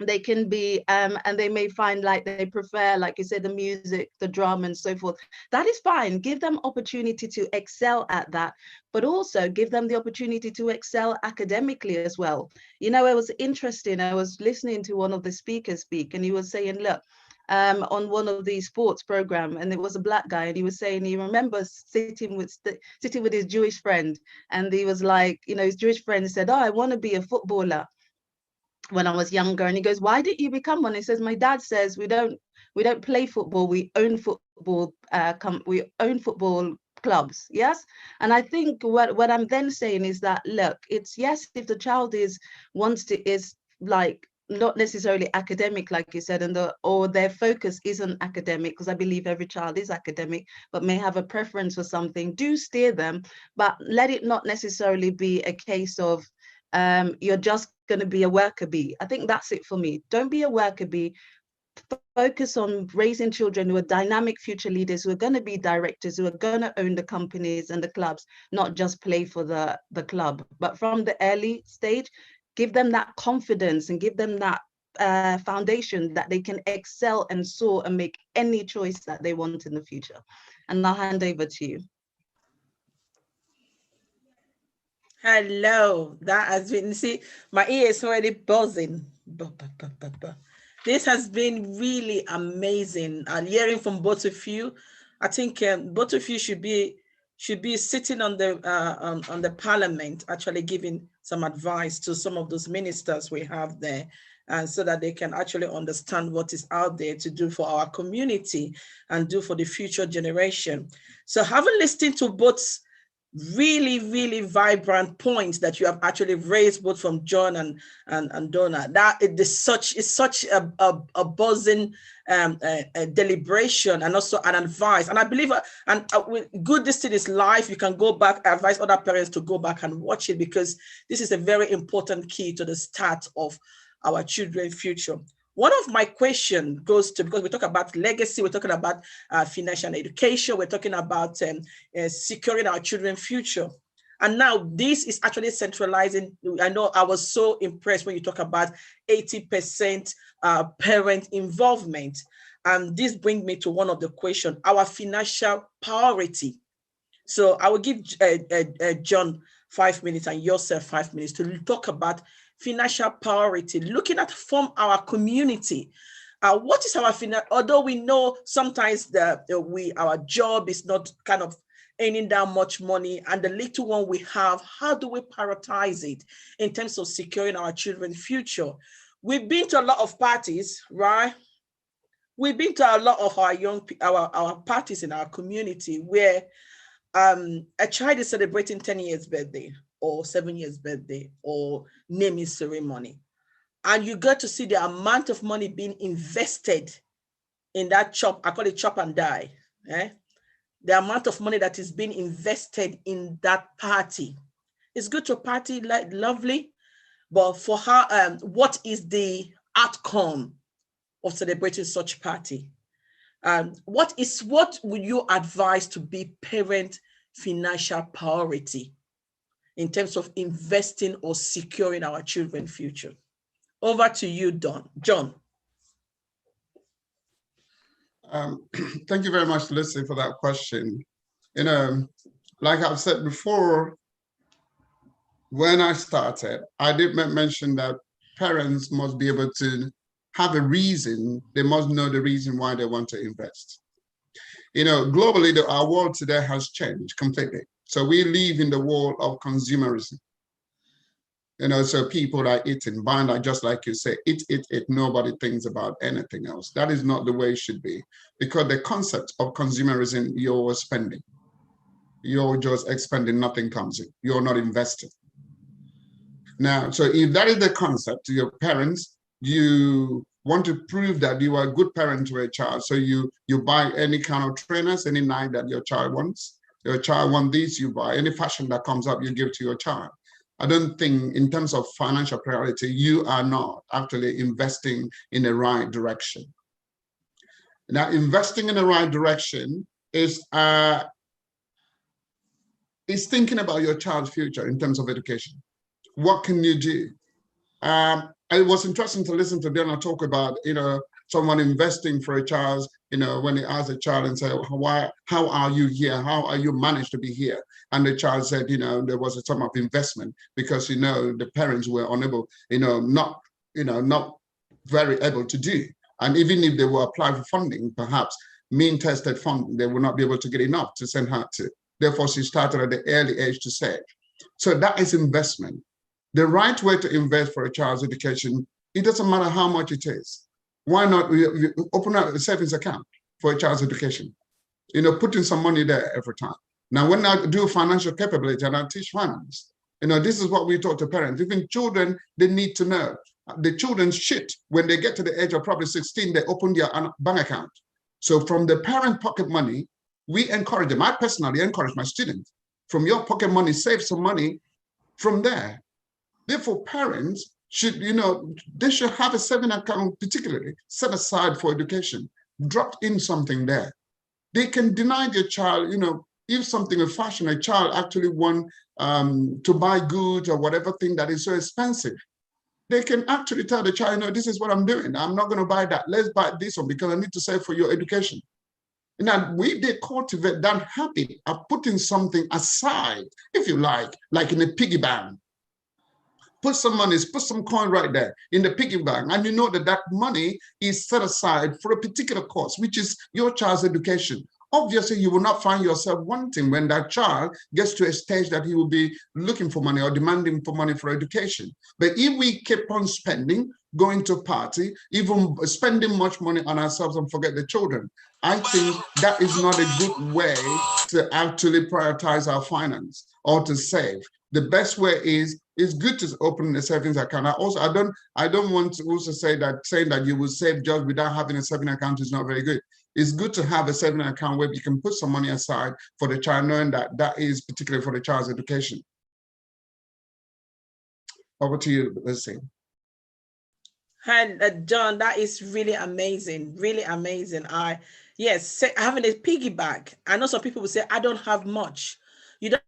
they can be and they may find like they prefer, like you said, the music, the drama and so forth. That is fine. Give them opportunity to excel at that, but also give them the opportunity to excel academically as well. You know, it was interesting, I was listening to one of the speakers speak, and he was saying, look, on one of these sports program, and it was a black guy, and he was saying he remembers sitting with his Jewish friend, and he was like, you know, his Jewish friend said, oh, I want to be a footballer when I was younger. And he goes, why didn't you become one? He says, my dad says we don't play football, we own football, we own football clubs. Yes. And I think what I'm then saying is that, look, it's, yes, if the child is like not necessarily academic, like you said, or their focus isn't academic, because I believe every child is academic, but may have a preference for something, do steer them, but let it not necessarily be a case of you're just going to be a worker bee. I think that's it for me. Don't be a worker bee. Focus on raising children who are dynamic future leaders, who are going to be directors, who are going to own the companies and the clubs, not just play for the club. But from the early stage, give them that confidence and give them that foundation that they can excel and soar and make any choice that they want in the future. And I'll hand over to you. Hello, that has been, see, my ear is already buzzing. This has been really amazing. And hearing from both of you, I think both of you should be sitting on the parliament, actually giving some advice to some of those ministers we have there, and so that they can actually understand what is out there to do for our community and do for the future generation. So having listened to both really, really vibrant points that you have actually raised, both from John and Donna, that is such a buzzing a deliberation and also an advice. And I believe with good, this thing is live. You can go back, advise other parents to go back and watch it, because this is a very important key to the start of our children's future. One of my questions goes to, because we talk about legacy, we're talking about financial education, we're talking about securing our children's future. And now this is actually centralizing. I know I was so impressed when you talk about 80% parent involvement. And this brings me to one of the questions, our financial priority. So I will give John 5 minutes and yourself 5 minutes to talk about financial priority, looking at from our community. What is our although we know sometimes our job is not kind of earning that much money, and the little one we have, how do we prioritize it in terms of securing our children's future? We've been to a lot of parties, right? We've been to a lot of our parties in our community where a child is celebrating 10 years birthday or 7 years birthday or naming ceremony. And you get to see the amount of money being invested in that chop. I call it chop and die. The amount of money that is being invested in that party. It's good to party, like lovely, but for her, what is the outcome of celebrating such party? What would you advise to be parent financial priority in terms of investing or securing our children's future? Over to you, John. Thank you very much, Lucy, for that question. You know, like I've said before, when I started, I did mention that parents must be able to have a reason. They must know the reason why they want to invest. You know, globally, our world today has changed completely. So we live in the world of consumerism. You know, so people are eating, buying, like just like you say, eat. Nobody thinks about anything else. That is not the way it should be, because the concept of consumerism, you're spending. You're just expending, nothing comes in. You're not investing. Now, so if that is the concept to your parents, you want to prove that you are a good parent to a child. So you buy any kind of trainers, any night that your child wants. Your child wants this, you buy. Any fashion that comes up, you give to your child. I don't think in terms of financial priority, you are not actually investing in the right direction. Now, investing in the right direction is thinking about your child's future in terms of education. What can you do? It was interesting to listen to Dana talk about, you know, someone investing for a child, you know, when he asked a child and said, how are you here? How are you managed to be here? And the child said, you know, there was a sum of investment because, you know, the parents were unable, not very able to do. And even if they were applying for funding, perhaps mean tested funding, they will not be able to get enough to send her to. Therefore, she started at the early age to save. So that is investment. The right way to invest for a child's education, it doesn't matter how much it is. Why not open up a savings account for a child's education? You know, putting some money there every time. Now, when I do financial capability and I teach finance, you know, this is what we talk to parents. Even children, they need to know. The children should, when they get to the age of probably 16, they open their bank account. So from the parent pocket money, we encourage them. I personally encourage my students, from your pocket money, save some money from there. Therefore, parents should, you know, they should have a saving account, particularly set aside for education, dropped in something there. They can deny their child, you know, if something of fashion, a child actually want to buy goods or whatever thing that is so expensive. They can actually tell the child, no, this is what I'm doing. I'm not going to buy that. Let's buy this one because I need to save for your education. Now, we did cultivate that habit of putting something aside, if you like in a piggy bank. Put some money, put some coin right there in the piggy bank, and you know that that money is set aside for a particular cause, which is your child's education. Obviously, you will not find yourself wanting when that child gets to a stage that he will be looking for money or demanding for money for education. But if we keep on spending, going to party, even spending much money on ourselves and forget the children, I think that is not a good way to actually prioritize our finance or to save. The best way is, it's good to open a savings account. I don't want to also say that saying that you will save just without having a saving account is not very good. It's good to have a saving account where you can put some money aside for the child, knowing that that is particularly for the child's education. Over to you, Lucy. Hi, John, that is really amazing, really amazing. Yes, having a piggy bank. I know some people will say, I don't have much. You don't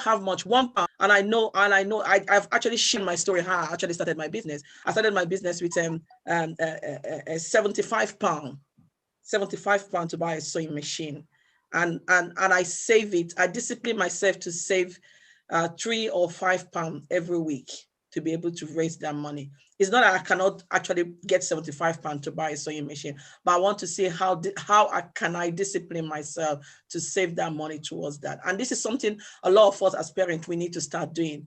have much, £1. And I know I've actually shared my story how I actually started my business. I started my business with £75. £75 to buy a sewing machine. And I save it. I discipline myself to save £3 or £5 every week to be able to raise that money. It's not that I cannot actually get £75 to buy a sewing machine, but I want to see how can I discipline myself to save that money towards that. And this is something a lot of us as parents, we need to start doing,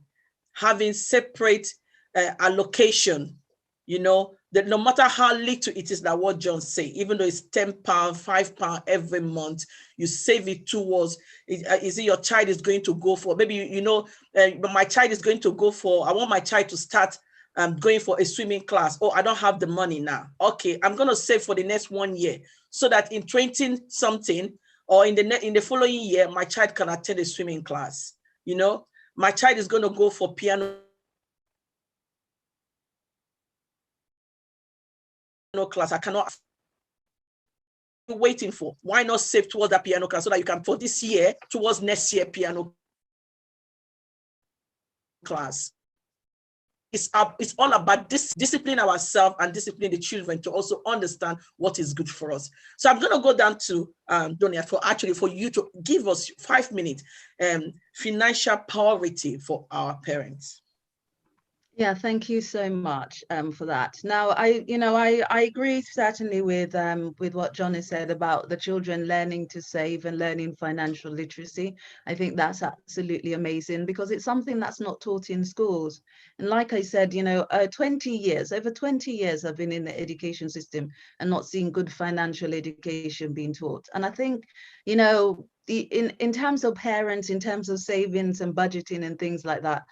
having separate allocation, you know, that no matter how little it is, that what John say, even though it's £10, £5 every month, you save it towards, is it your child is going to go for, maybe, you know, my child is going to go for, I want my child to start going for a swimming class. Oh, I don't have the money now. Okay, I'm going to save for the next 1 year so that in 20 something or in the following year, my child can attend a swimming class. You know, my child is going to go for piano class. I cannot waiting for. Why not save towards that piano class so that you can for this year towards next year piano class? It's all about discipline ourselves and discipline the children to also understand what is good for us. So I'm going to go down to Donia for you to give us 5 minutes financial priority for our parents. Yeah, thank you so much for that. Now, I agree certainly with what John has said about the children learning to save and learning financial literacy. I think that's absolutely amazing because it's something that's not taught in schools. And like I said, you know, over 20 years, I've been in the education system and not seen good financial education being taught. And I think, you know, in terms of parents, in terms of savings and budgeting and things like that,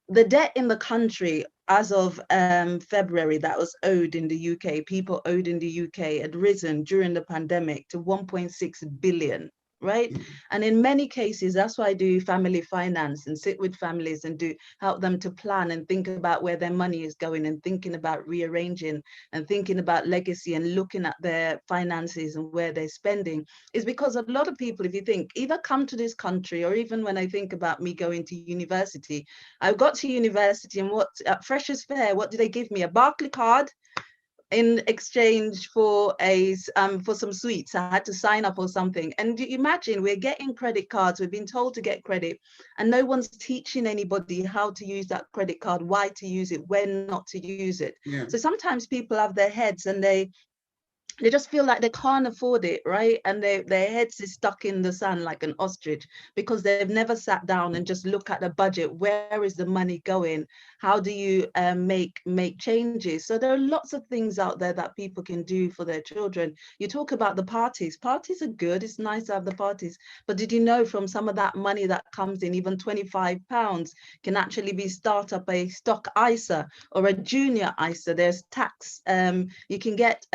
the debt in the country as of February that was owed in the UK, people owed in the UK had risen during the pandemic to 1.6 billion, right? And in many cases, that's why I do family finance and sit with families and help them to plan and think about where their money is going and thinking about rearranging and thinking about legacy and looking at their finances and where they're spending, is because a lot of people, if you think, either come to this country or even when I think about me going to university, I got to university and what at Freshers' Fair, what did they give me? A Barclay card in exchange for for some sweets. I had to sign up or something. And imagine we're getting credit cards, we've been told to get credit, and no one's teaching anybody how to use that credit card, why to use it, when not to use it. Yeah. So sometimes people have their heads and they just feel like they can't afford it, right? And their heads is stuck in the sand like an ostrich because they've never sat down and just look at the budget. Where is the money going? How do you make changes? So there are lots of things out there that people can do for their children. You talk about the parties. Parties are good. It's nice to have the parties. But did you know from some of that money that comes in, even £25 can actually be start up a stock ISA or a junior ISA. There's tax. You can get,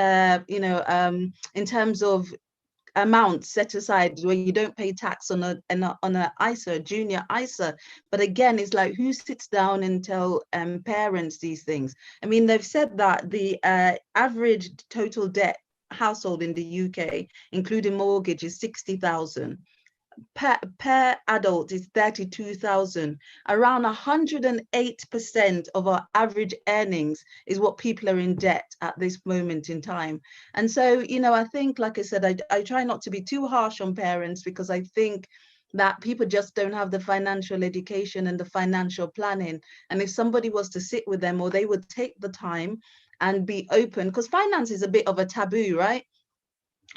in terms of amount set aside where you don't pay tax on a ISA, junior ISA. But again, it's like, who sits down and tell parents these things? I mean, they've said that the average total debt household in the UK, including mortgage, is 60,000. Per adult is 32,000. Around 108% of our average earnings is what people are in debt at this moment in time. And so, you know, I think, like I said, I try not to be too harsh on parents because I think that people just don't have the financial education and the financial planning. And if somebody was to sit with them, or they would take the time and be open, because finance is a bit of a taboo, right?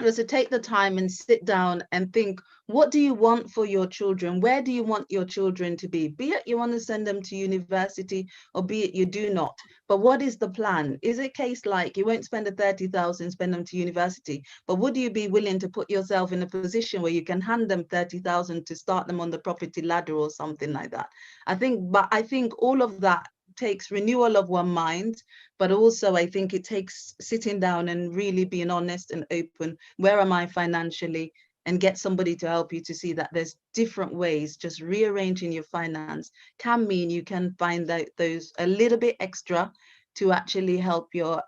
Was to take the time and sit down and think, what do you want for your children? Where do you want your children to be? Be it you want to send them to university, or be it you do not. But what is the plan? Is it a case like you won't spend the 30,000, spend them to university, but would you be willing to put yourself in a position where you can hand them 30,000 to start them on the property ladder or something like that? I think all of that takes renewal of one mind, but also I think it takes sitting down and really being honest and open. Where am I financially? And get somebody to help you to see that there's different ways. Just rearranging your finance can mean you can find those a little bit extra to actually help your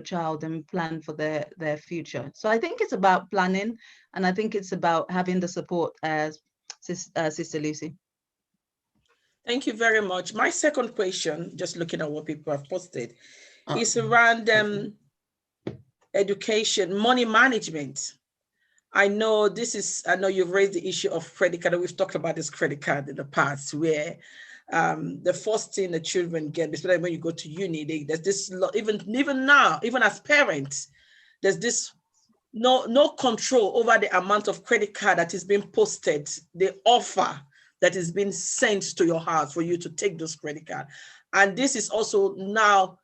child and plan for their future. So I think it's about planning, and I think it's about having the support, as Sister Lucy. Thank you very much. My second question, just looking at what people have posted, is around education, money management. I know you've raised the issue of credit card. We've talked about this credit card in the past, where the first thing the children get, especially when you go to uni, there's this, even now, even as parents, there's this no control over the amount of credit card that is being posted, the offer that is being sent to your house for you to take those credit card. And this is also now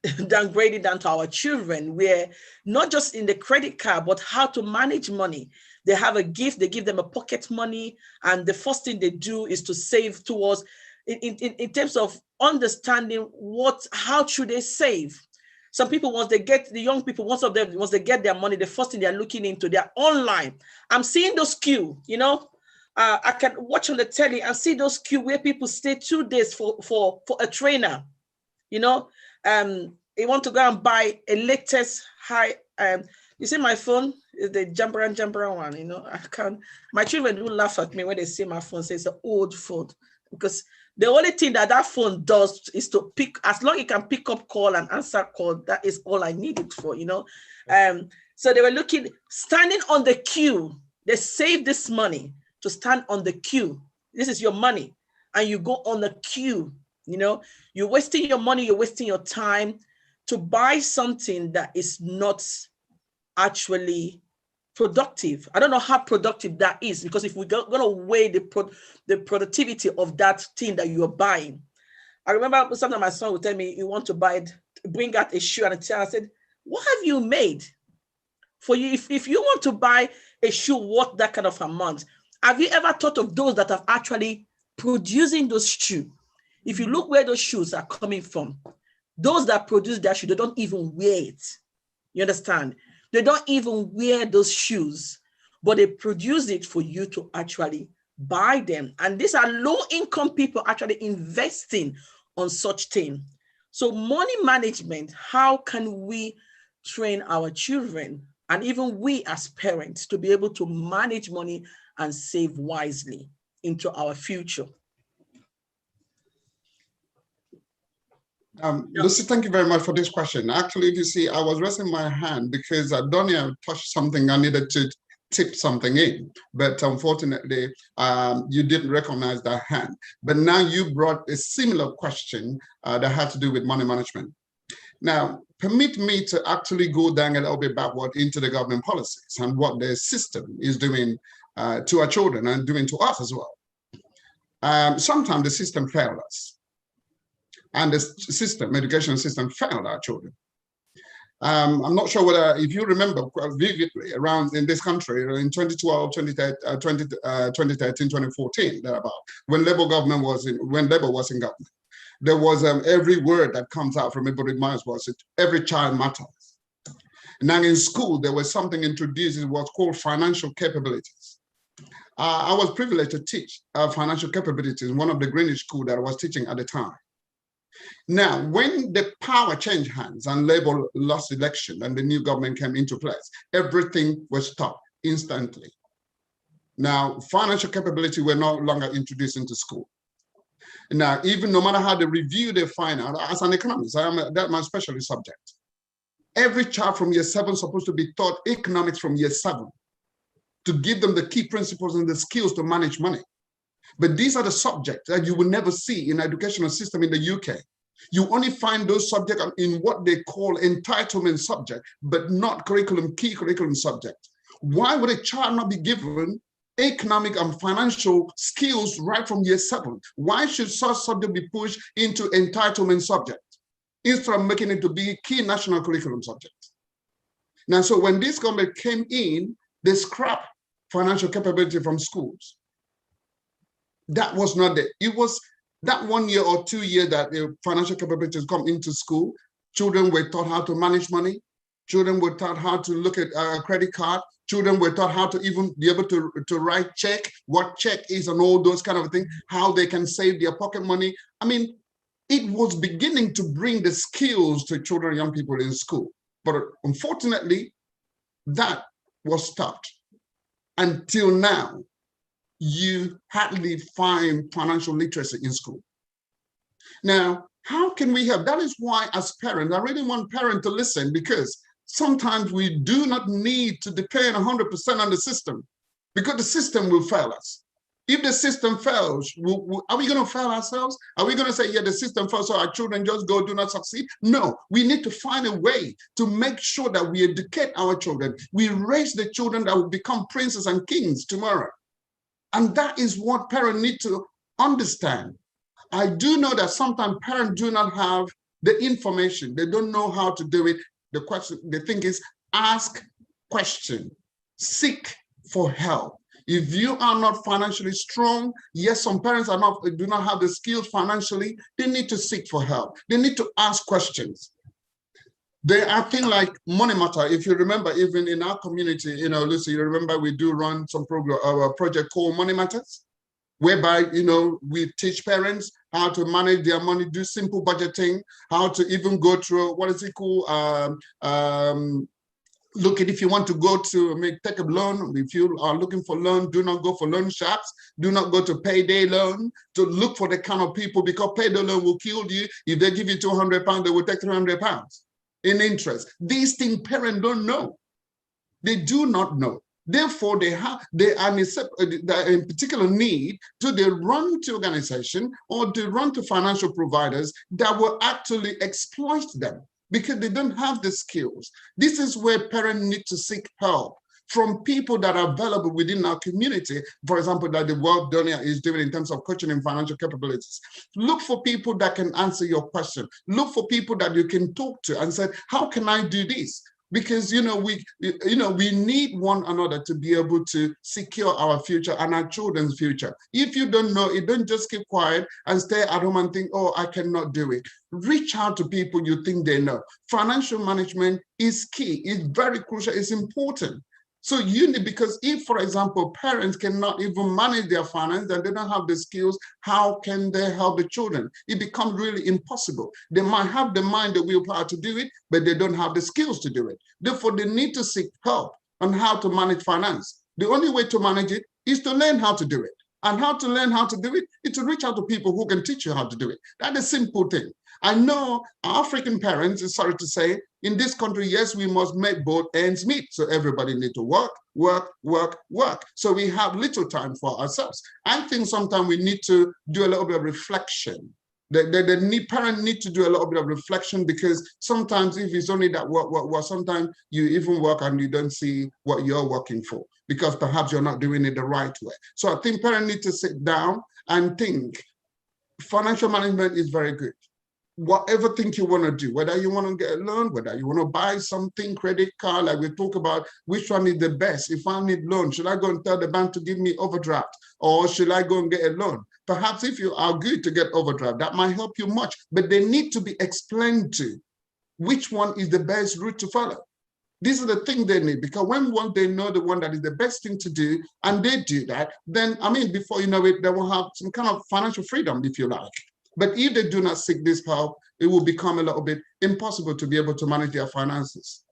downgraded down to our children, where not just in the credit card, but how to manage money. They have a gift, they give them a pocket money, and the first thing they do is to save towards, in terms of understanding how should they save. Some people, once they get their money, the first thing they're looking into, they're online. I'm seeing those queue, I can watch on the telly and see those queue where people stay 2 days for a trainer, they want to go and buy a latest high, you see my phone is the jumper one, I can't, my children do laugh at me when they see my phone, say it's an old phone, because the only thing that phone does is to pick, as long as it can pick up call and answer call, that is all I need it for, So they were standing on the queue. They saved this money to stand on the queue. This is your money. And you go on the queue, you're wasting your money, you're wasting your time to buy something that is not actually productive. I don't know how productive that is, because if we're going to weigh the productivity of that thing that you're buying. I remember sometimes my son would tell me, you want to buy it, bring out a shoe and a chair. I said, what have you made for you? If you want to buy a shoe worth that kind of amount, have you ever thought of those that are actually producing those shoes? If you look where those shoes are coming from, those that produce that shoe, they don't even wear it. You understand? They don't even wear those shoes, but they produce it for you to actually buy them. And these are low-income people actually investing on such thing. So money management, how can we train our children and even we as parents to be able to manage money and save wisely into our future? Lucy, thank you very much for this question. Actually, you see, I was raising my hand because Donia touched something I needed to tip something in, but unfortunately, you didn't recognize that hand. But now you brought a similar question that had to do with money management. Now, permit me to actually go down a little bit backward into the government policies and what the system is doing to our children and doing to us as well. Sometimes the system fails us. And the education system failed our children. I'm not sure whether, if you remember vividly, around in this country in 2012, 2013, 2014, thereabout, when Labour was in government, there was every word that comes out from everybody's mouth was every child matters. Now in school, there was something introduced, it was called financial capabilities. I was privileged to teach financial capabilities in one of the Greenwich schools that I was teaching at the time. Now, when the power changed hands and Labour lost election and the new government came into place, everything was stopped instantly. Now, financial capability were no longer introduced into school. Now, even no matter how they review, they find out, as an economist, that's my specialist subject. Every child from year 7 is supposed to be taught economics from year 7 to give them the key principles and the skills to manage money. But these are the subjects that you will never see in the educational system in the UK. You only find those subjects in what they call entitlement subject, but not key curriculum subject. Why would a child not be given economic and financial skills right from year 7? Why should such subject be pushed into entitlement subject instead of making it to be key national curriculum subject? Now, so when this government came in, they scrapped financial capability from schools. That was not there. It was that 1 year or 2 years that the financial capabilities come into school. Children were taught how to manage money. Children were taught how to look at a credit card. Children were taught how to even be able to write check, what check is and all those kind of things, how they can save their pocket money. I mean, it was beginning to bring the skills to children and young people in school. But unfortunately, that was stopped. Until now, you hardly find financial literacy in school. Now, how can we help? That is why as parents, I really want parents to listen, because sometimes we do not need to depend 100% on the system, because the system will fail us. If the system fails, are we going to fail ourselves? Are we going to say, yeah, the system fails, so our children just go, do not succeed? No, we need to find a way to make sure that we educate our children. We raise the children that will become princes and kings tomorrow. And that is what parents need to understand. I do know that sometimes parents do not have the information. They don't know how to do it. The thing is, ask questions, seek for help. If you are not financially strong, yes, some parents do not have the skills financially, they need to seek for help. They need to ask questions. There are things like money matter. If you remember, even in our community, Lucy, you remember we do run some program, our project called Money Matters, whereby, we teach parents how to manage their money, do simple budgeting, how to even go through, what is it called? Look at, if you want to go to take a loan, if you are looking for loan, do not go for loan sharks, do not go to payday loan, to look for the kind of people, because payday loan will kill you. If they give you £200, they will take £300 in interest. These things parents don't know. They do not know. Therefore, they are in particular need to they run to organization or they run to financial providers that will actually exploit them, because they don't have the skills. This is where parents need to seek help from people that are available within our community. For example, that the work Donia is doing in terms of coaching and financial capabilities. Look for people that can answer your question. Look for people that you can talk to and say, how can I do this? Because we need one another to be able to secure our future and our children's future. If you don't know it, don't just keep quiet and stay at home and think, oh, I cannot do it. Reach out to people you think they know. Financial management is key. It's very crucial. It's important. So because if, for example, parents cannot even manage their finance and they don't have the skills, how can they help the children? It becomes really impossible. They might have the mind, the willpower to do it, but they don't have the skills to do it. Therefore, they need to seek help on how to manage finance. The only way to manage it is to learn how to do it. And how to learn how to do it is to reach out to people who can teach you how to do it. That's a simple thing. I know African parents, sorry to say, in this country, yes, we must make both ends meet. So everybody needs to work, work, work, work. So we have little time for ourselves. I think sometimes we need to do a little bit of reflection. The parent need to do a little bit of reflection, because sometimes if it's only that work, sometimes you even work and you don't see what you're working for, because perhaps you're not doing it the right way. So I think parents need to sit down and think. Financial management is very good. Whatever thing you want to do, whether you want to get a loan, whether you want to buy something, credit card, like we talk about, which one is the best? If I need loan, should I go and tell the bank to give me overdraft, or should I go and get a loan? Perhaps if you are good to get overdraft, that might help you much, but they need to be explained to which one is the best route to follow. These are the things they need, because when they know the one that is the best thing to do, and they do that, then, before you know it, they will have some kind of financial freedom, if you like. But if they do not seek this help, it will become a little bit impossible to be able to manage their finances.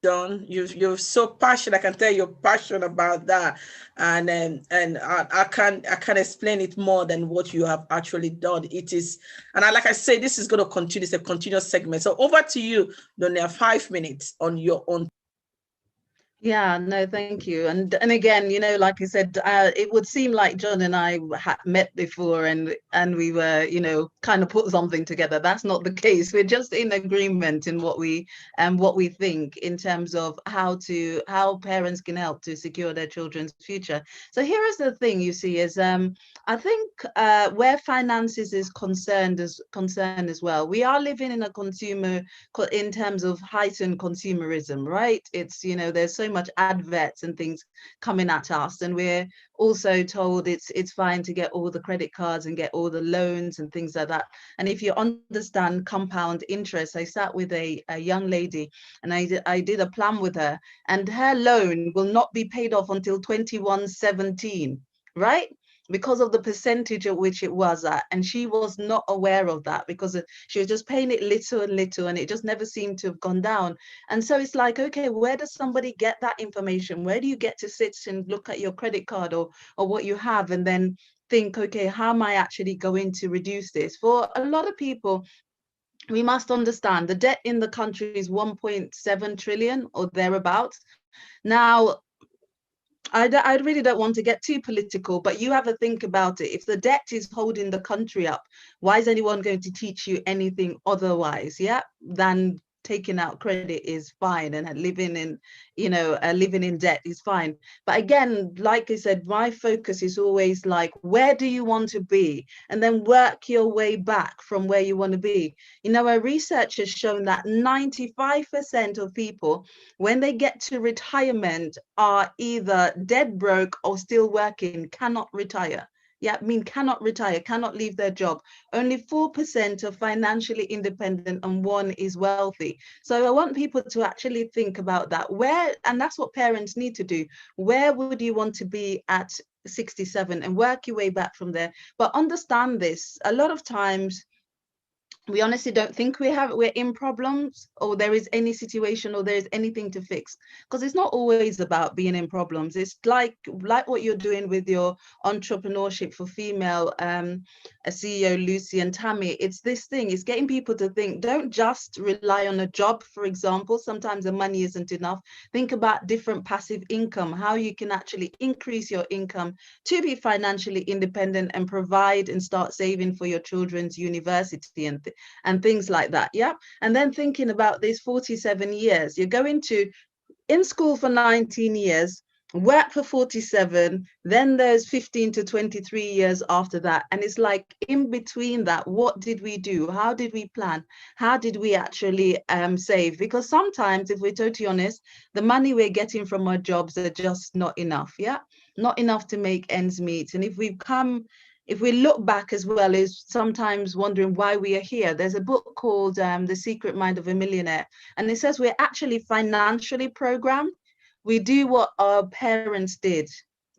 John, you're so passionate. I can tell you're passionate about that, and I can't explain it more than what you have actually done. It is, and like I say, this is going to continue. It's a continuous segment. So over to you, Donia. 5 minutes on your own. Yeah, no, thank you. And again, like I said, it would seem like John and I had met before and we were, kind of put something together. That's not the case. We're just in agreement in what we think in terms of how parents can help to secure their children's future. So here is the thing, you see, is I think where finances is concerned as well, we are living in in terms of heightened consumerism, right? It's, there's so much adverts and things coming at us, and we're also told it's fine to get all the credit cards and get all the loans and things like that. And if you understand compound interest, I sat with a young lady and I did a plan with her, and her loan will not be paid off until 2117, right? Because of the percentage at which it was at. And she was not aware of that, because she was just paying it little and little, and it just never seemed to have gone down. And so it's like, okay, where does somebody get that information? Where do you get to sit and look at your credit card or what you have, and then think, okay, how am I actually going to reduce this? For a lot of people, we must understand the debt in the country is 1.7 trillion or thereabouts. Now, I really don't want to get too political, but you have a think about it. If the debt is holding the country up, why is anyone going to teach you anything otherwise, than taking out credit is fine, and living in, living in debt is fine. But again, like I said, my focus is always like, where do you want to be? And then work your way back from where you want to be. Our research has shown that 95% of people, when they get to retirement, are either dead broke or still working, cannot retire. Cannot retire, cannot leave their job. Only 4% are financially independent and 1% is wealthy. So I want people to actually think about that. And that's what parents need to do. Where would you want to be at 67, and work your way back from there? But understand this, a lot of times, we honestly don't think we're in problems, or there is any situation, or there is anything to fix, because it's not always about being in problems. It's like what you're doing with your entrepreneurship for female CEO Lucy and Tammy. It's this thing, it's getting people to think, don't just rely on a job, for example. Sometimes the money isn't enough. Think about different passive income, how you can actually increase your income to be financially independent and provide and start saving for your children's university and things like that. And then thinking about these 47 years, you're going to in school for 19 years, work for 47, then there's 15 to 23 years after that. And it's like, in between that, what did we do? How did we plan? How did we actually save? Because sometimes, if we're totally honest, the money we're getting from our jobs are just not enough. Not enough to make ends meet. And if we look back as well, is sometimes wondering why we are here. There's a book called The Secret Mind of a Millionaire, and it says we're actually financially programmed. We do what our parents did,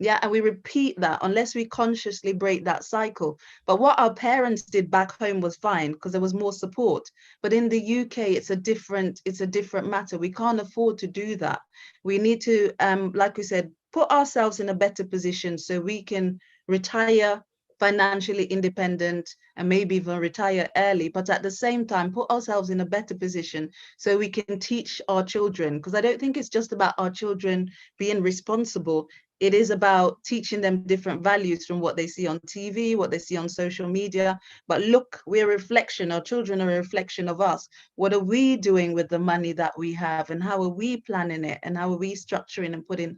and we repeat that unless we consciously break that cycle. But what our parents did back home was fine, because there was more support. But in the UK, it's a different matter. We can't afford to do that. We need to, like we said, put ourselves in a better position so we can retire financially independent, and maybe even retire early, but at the same time put ourselves in a better position so we can teach our children. Because I don't think it's just about our children being responsible. It is about teaching them different values from what they see on TV, what they see on social media. But look, we're a reflection, our children are a reflection of us. What are we doing with the money that we have, and how are we planning it, and how are we structuring and putting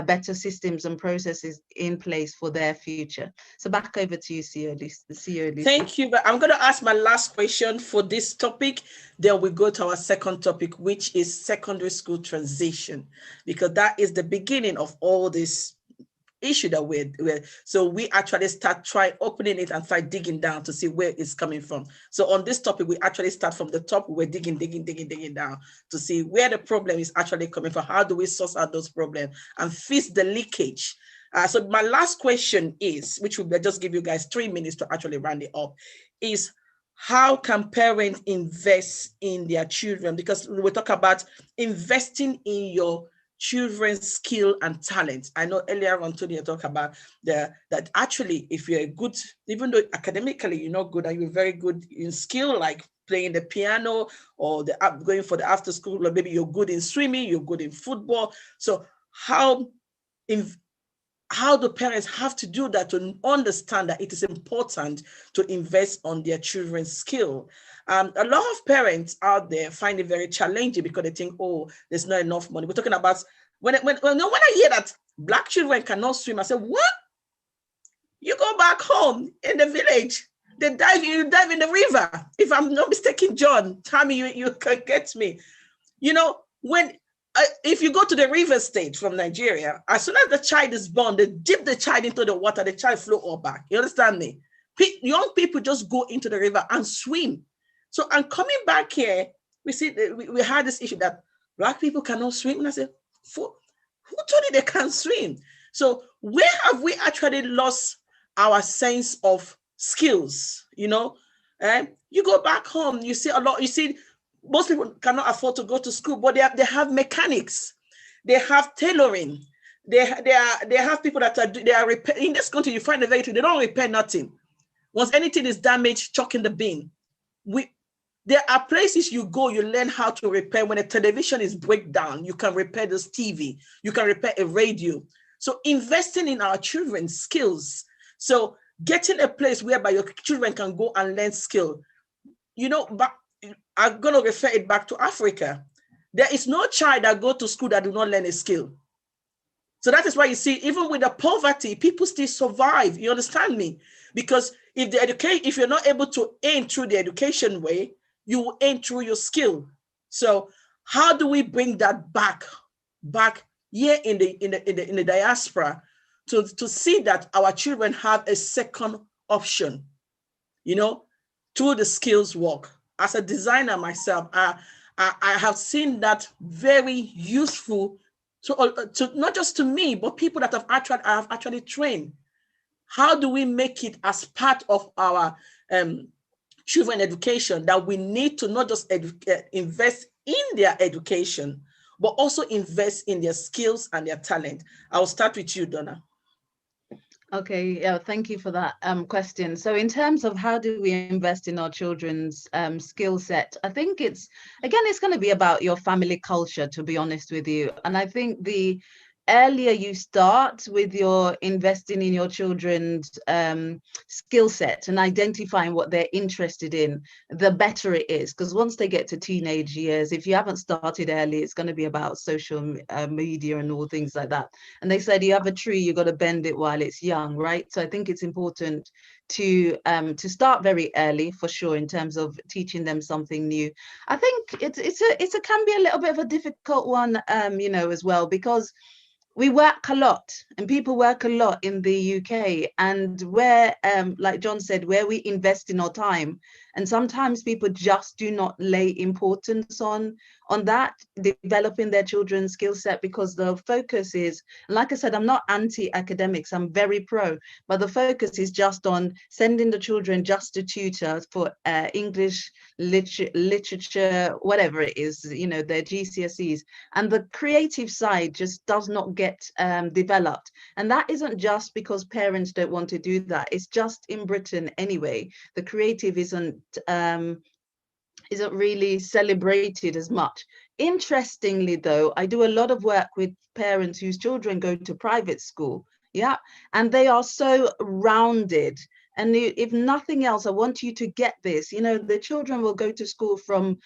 better systems and processes in place for their future? So back over to you, CEO Lucy. Thank you. But I'm going to ask my last question for this topic. Then we go to our second topic, which is secondary school transition, because that is the beginning of all this issue that we're so we actually try opening it and start digging down to see where it's coming from. So on this topic, we actually start from the top. We're digging down to see where the problem is actually coming from. How do we source out those problems and fix the leakage? So my last question is, which will just give you guys 3 minutes to actually round it up, is how can parents invest in their children? Because we talk about investing in your children's skill and talent. I know earlier on Tony talked about that actually, if you're good, even though academically you're not good and you're very good in skill, like playing the piano or going for the after school, or maybe you're good in swimming, you're good in football. So how do parents have to do that to understand that it is important to invest on their children's skill? A lot of parents out there find it very challenging because they think, oh, there's not enough money. We're talking about when I hear that Black children cannot swim, I say, what? You go back home in the village, you dive in the river. If I'm not mistaken, John, Tammy, you can get me. If you go to the river state from Nigeria, as soon as the child is born, they dip the child into the water, the child float all back. You understand me? Young people just go into the river and swim. So, and coming back here, we see we had this issue that Black people cannot swim. And I said, who told you they can't swim? So where have we actually lost our sense of skills? You go back home, you see a lot, most people cannot afford to go to school, but they have mechanics, they have tailoring, they have people that are in this country. You find a vehicle, they don't repair nothing. Once anything is damaged, chuck in the bin. There are places you go, you learn how to repair. When a television is breakdown, you can repair this TV, you can repair a radio. So investing in our children's skills. So getting a place whereby your children can go and learn skill. You know, but I'm going to refer it back to Africa. There is no child that go to school that do not learn a skill. So that is why you see, even with the poverty, people still survive. You understand me? Because if you're not able to earn through the education way, you will earn through your skill. So how do we bring that back here in the diaspora to see that our children have a second option, you know, through the skills work? As a designer myself, I have seen that very useful to not just to me, but people that I have actually trained. How do we make it as part of our children education that we need to not just invest in their education, but also invest in their skills and their talent? I'll start with you, Donna. Okay, yeah, thank you for that question. So in terms of how do we invest in our children's skill set, I think it's going to be about your family culture, to be honest with you. And I think the earlier you start with your investing in your children's skill set and identifying what they're interested in, the better it is. Because once they get to teenage years, if you haven't started early, it's going to be about social media and all things like that. And they said you have a tree, you got to bend it while it's young, right? So I think it's important to start very early, for sure, in terms of teaching them something new. I think it can be a little bit of a difficult one, you know, as well, because we work a lot and people work a lot in the UK, and where, like John said, where we invest in our time, and sometimes people just do not lay importance on that, developing their children's skill set, because the focus is, like I said, I'm not anti-academics, I'm very pro, but the focus is just on sending the children just to tutors for English, literature, whatever it is, you know, their GCSEs, and the creative side just does not get developed. And that isn't just because parents don't want to do that, it's just in Britain anyway, the creative isn't really celebrated as much. Interestingly though, I do a lot of work with parents whose children go to private school, yeah, and they are so rounded. And if nothing else, I want you to get this, you know, the children will go to school from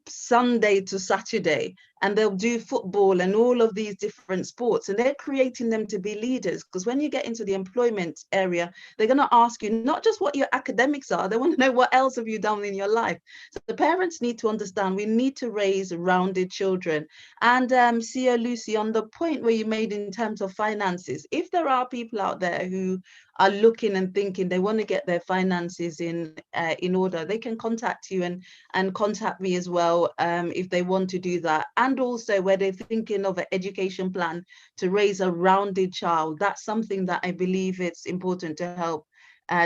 Sunday to Saturday, and they'll do football and all of these different sports, and they're creating them to be leaders. Because when you get into the employment area, they're going to ask you not just what your academics are, they want to know what else have you done in your life. So the parents need to understand we need to raise rounded children. And CEO Lucy, on the point where you made in terms of finances, if there are people out there who are looking and thinking they want to get their finances in order, they can contact you and contact me as well if they want to do that. And also where they're thinking of an education plan to raise a rounded child, that's something that I believe it's important to help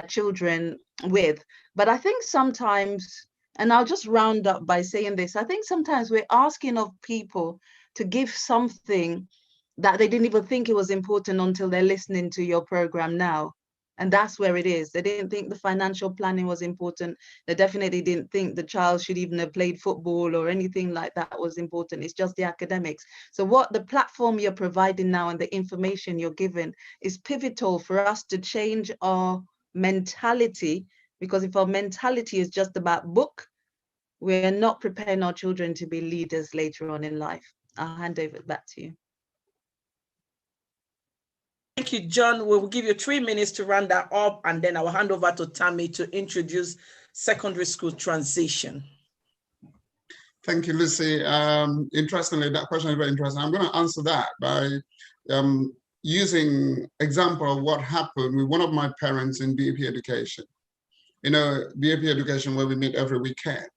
children with. But I think sometimes, and I'll just round up by saying this, I think sometimes we're asking of people to give something that they didn't even think it was important until they're listening to your program now. And that's where it is. They didn't think the financial planning was important. They definitely didn't think the child should even have played football or anything like that was important. It's just the academics. So what the platform you're providing now and the information you're giving is pivotal for us to change our mentality, because if our mentality is just about book, we're not preparing our children to be leaders later on in life. I'll hand over back to you. Thank you, John. We will give you 3 minutes to round that up, and then I will hand over to Tammy to introduce secondary school transition. Thank you, Lucy. Interestingly, that question is very interesting. I'm going to answer that by using example of what happened with one of my parents in BFEG education. You know, BFEG education, where we meet every weekend.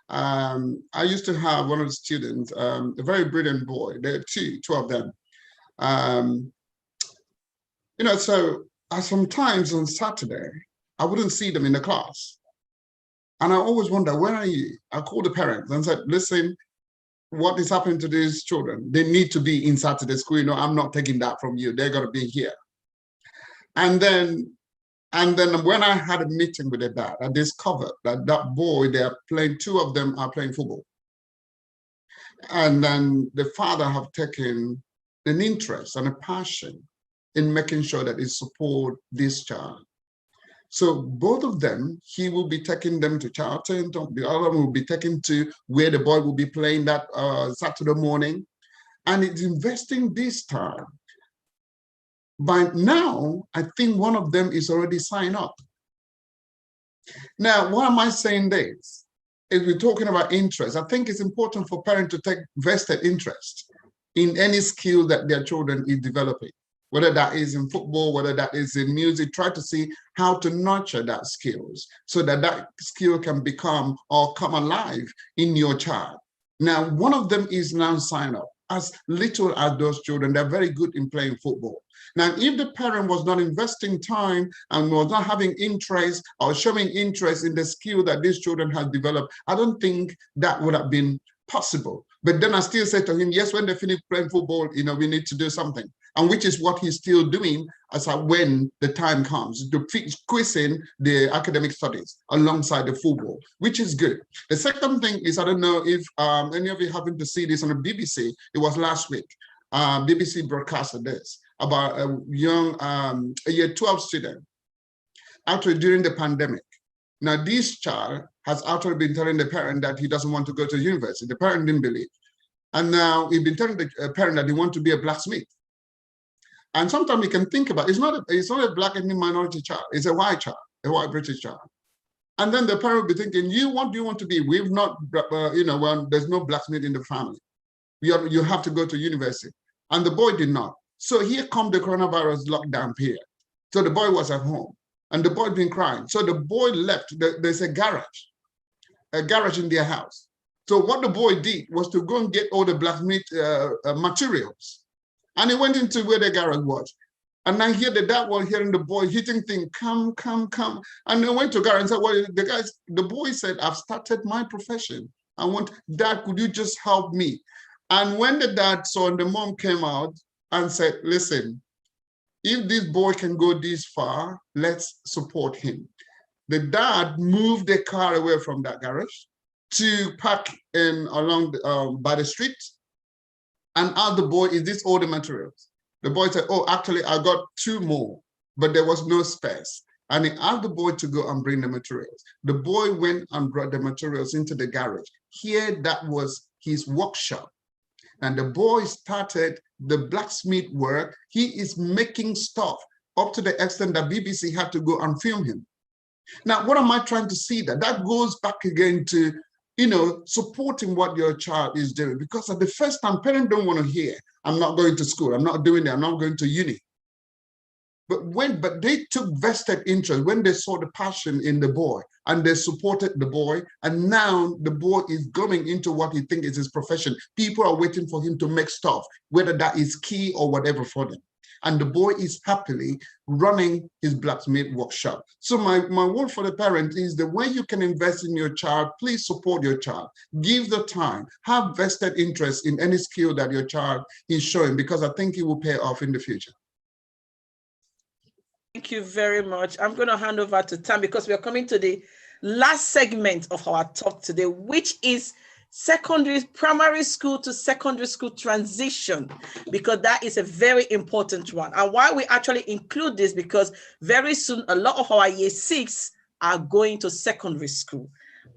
I used to have one of the students, a very brilliant boy. There are two of them. You know, so sometimes on Saturday, I wouldn't see them in the class. And I always wonder, where are you? I called the parents and said, listen, what is happening to these children? They need to be in Saturday school. You know, I'm not taking that from you. They're going to be here. And then And then when I had a meeting with the dad, I discovered that that boy, they are playing, two of them are playing football. And then the father have taken an interest and a passion in making sure that he support this child. So both of them, he will be taking them to Charlton, the other one will be taken to where the boy will be playing that Saturday morning. And it's investing this time. By now, I think one of them is already signed up. Now, why am I saying this? If we're talking about interest, I think it's important for parents to take vested interest in any skill that their children is developing, whether that is in football, whether that is in music. Try to see how to nurture that skills so that that skill can become or come alive in your child. Now, one of them is now signed up. As little as those children, they're very good in playing football. Now, if the parent was not investing time and was not having interest or showing interest in the skill that these children have developed, I don't think that would have been possible. But then I still say to him, yes, when they finish playing football, you know, we need to do something. And which is what he's still doing as when the time comes, to squeezing the academic studies alongside the football, which is good. The second thing is, I don't know if any of you happen to see this on the BBC. It was last week. BBC broadcasted this about a young a year 12 student, actually during the pandemic. Now, this child has actually been telling the parent that he doesn't want to go to university. The parent didn't believe. And now he's been telling the parent that he wants to be a blacksmith. And sometimes you can think about, it's not a black ethnic minority child, it's a white child, a white British child. And then the parent will be thinking, what do you want to be? We've not, well, there's no blacksmith in the family. You have to go to university. And the boy did not. So here comes the coronavirus lockdown period. So the boy was at home and the boy been crying. So the boy left, there's a garage in their house. So what the boy did was to go and get all the blacksmith materials. And he went into where the garage was. And I hear the dad was hearing the boy hitting things, come. And I went to garage and said, well, the boy said, I've started my profession. Dad, could you just help me? And when the dad saw and the mom came out and said, listen, if this boy can go this far, let's support him. The dad moved the car away from that garage to park along by the street. And asked the boy, is this all the materials? The boy said, oh, actually, I got 2 more, but there was no space. And he asked the boy to go and bring the materials. The boy went and brought the materials into the garage. Here, that was his workshop. And the boy started the blacksmith work. He is making stuff up to the extent that BBC had to go and film him. Now, what am I trying to see that? That goes back again to supporting what your child is doing. Because at the first time, parents don't want to hear, I'm not going to school, I'm not doing that, I'm not going to uni. But they took vested interest when they saw the passion in the boy and they supported the boy. And now the boy is going into what he thinks is his profession. People are waiting for him to make stuff, whether that is key or whatever for them. And the boy is happily running his blacksmith workshop. So my word for the parent is the way you can invest in your child, please support your child. Give the time, have vested interest in any skill that your child is showing, because I think it will pay off in the future. Thank you very much. I'm going to hand over to Tam because we are coming to the last segment of our talk today, which is primary school to secondary school transition, because that is a very important one. And why we actually include this, because very soon a lot of our year 6 are going to secondary school,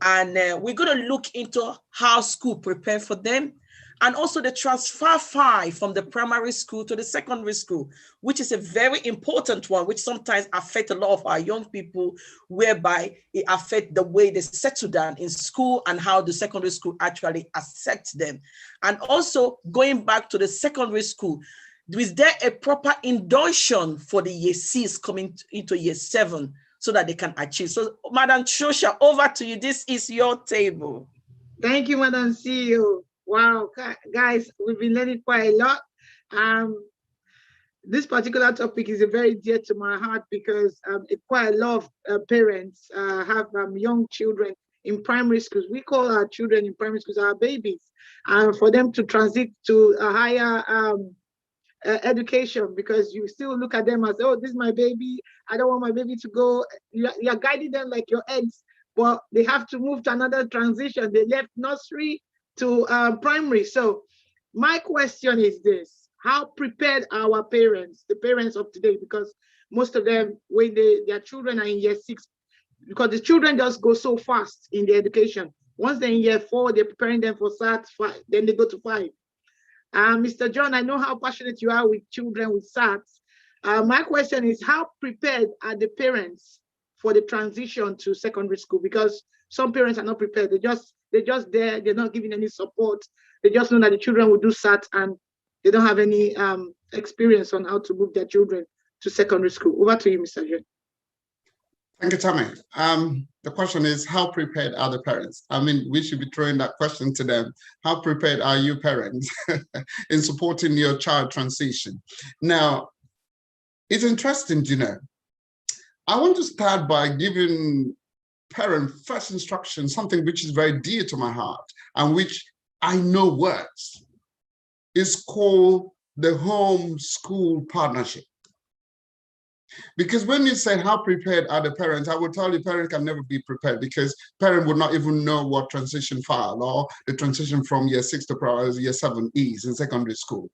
and we're going to look into how school prepare for them, and also the transfer file from the primary school to the secondary school, which is a very important one, which sometimes affects a lot of our young people, whereby it affects the way they settle down in school and how the secondary school actually accepts them. And also going back to the secondary school, is there a proper induction for the year 6 coming into year 7 so that they can achieve? So Madam Shosha, over to you. This is your table. Thank you, Madam CEO. Wow, guys, we've been learning quite a lot. This particular topic is very dear to my heart because quite a lot of parents have young children in primary schools. We call our children in primary schools our babies. And for them to transit to a higher education, because you still look at them as, oh, this is my baby, I don't want my baby to go. You're guiding them like your eggs, but they have to move to another transition. They left nursery to primary. So my question is this: how prepared are our parents, the parents of today? Because most of them, when their children are in year 6, because the children just go so fast in the education. Once they're in year 4, they're preparing them for SAT 5, then they go to 5. Mr. John, I know how passionate you are with children with SATs. My question is, how prepared are the parents for the transition to secondary school? Because some parents are not prepared. They're just there. They're not giving any support. They just know that the children will do SAT, and they don't have any experience on how to move their children to secondary school. Over to you, Mr. John. Thank you, Tammy. The question is, how prepared are the parents? I mean, we should be throwing that question to them. How prepared are you parents in supporting your child transition? Now, it's interesting, you know. I want to start by giving parents first instruction, something which is very dear to my heart and which I know works. It's called the home-school partnership. Because when you say how prepared are the parents, I will tell you parents can never be prepared, because parents would not even know what transition file or the transition from year 6 to year 7 is in secondary school.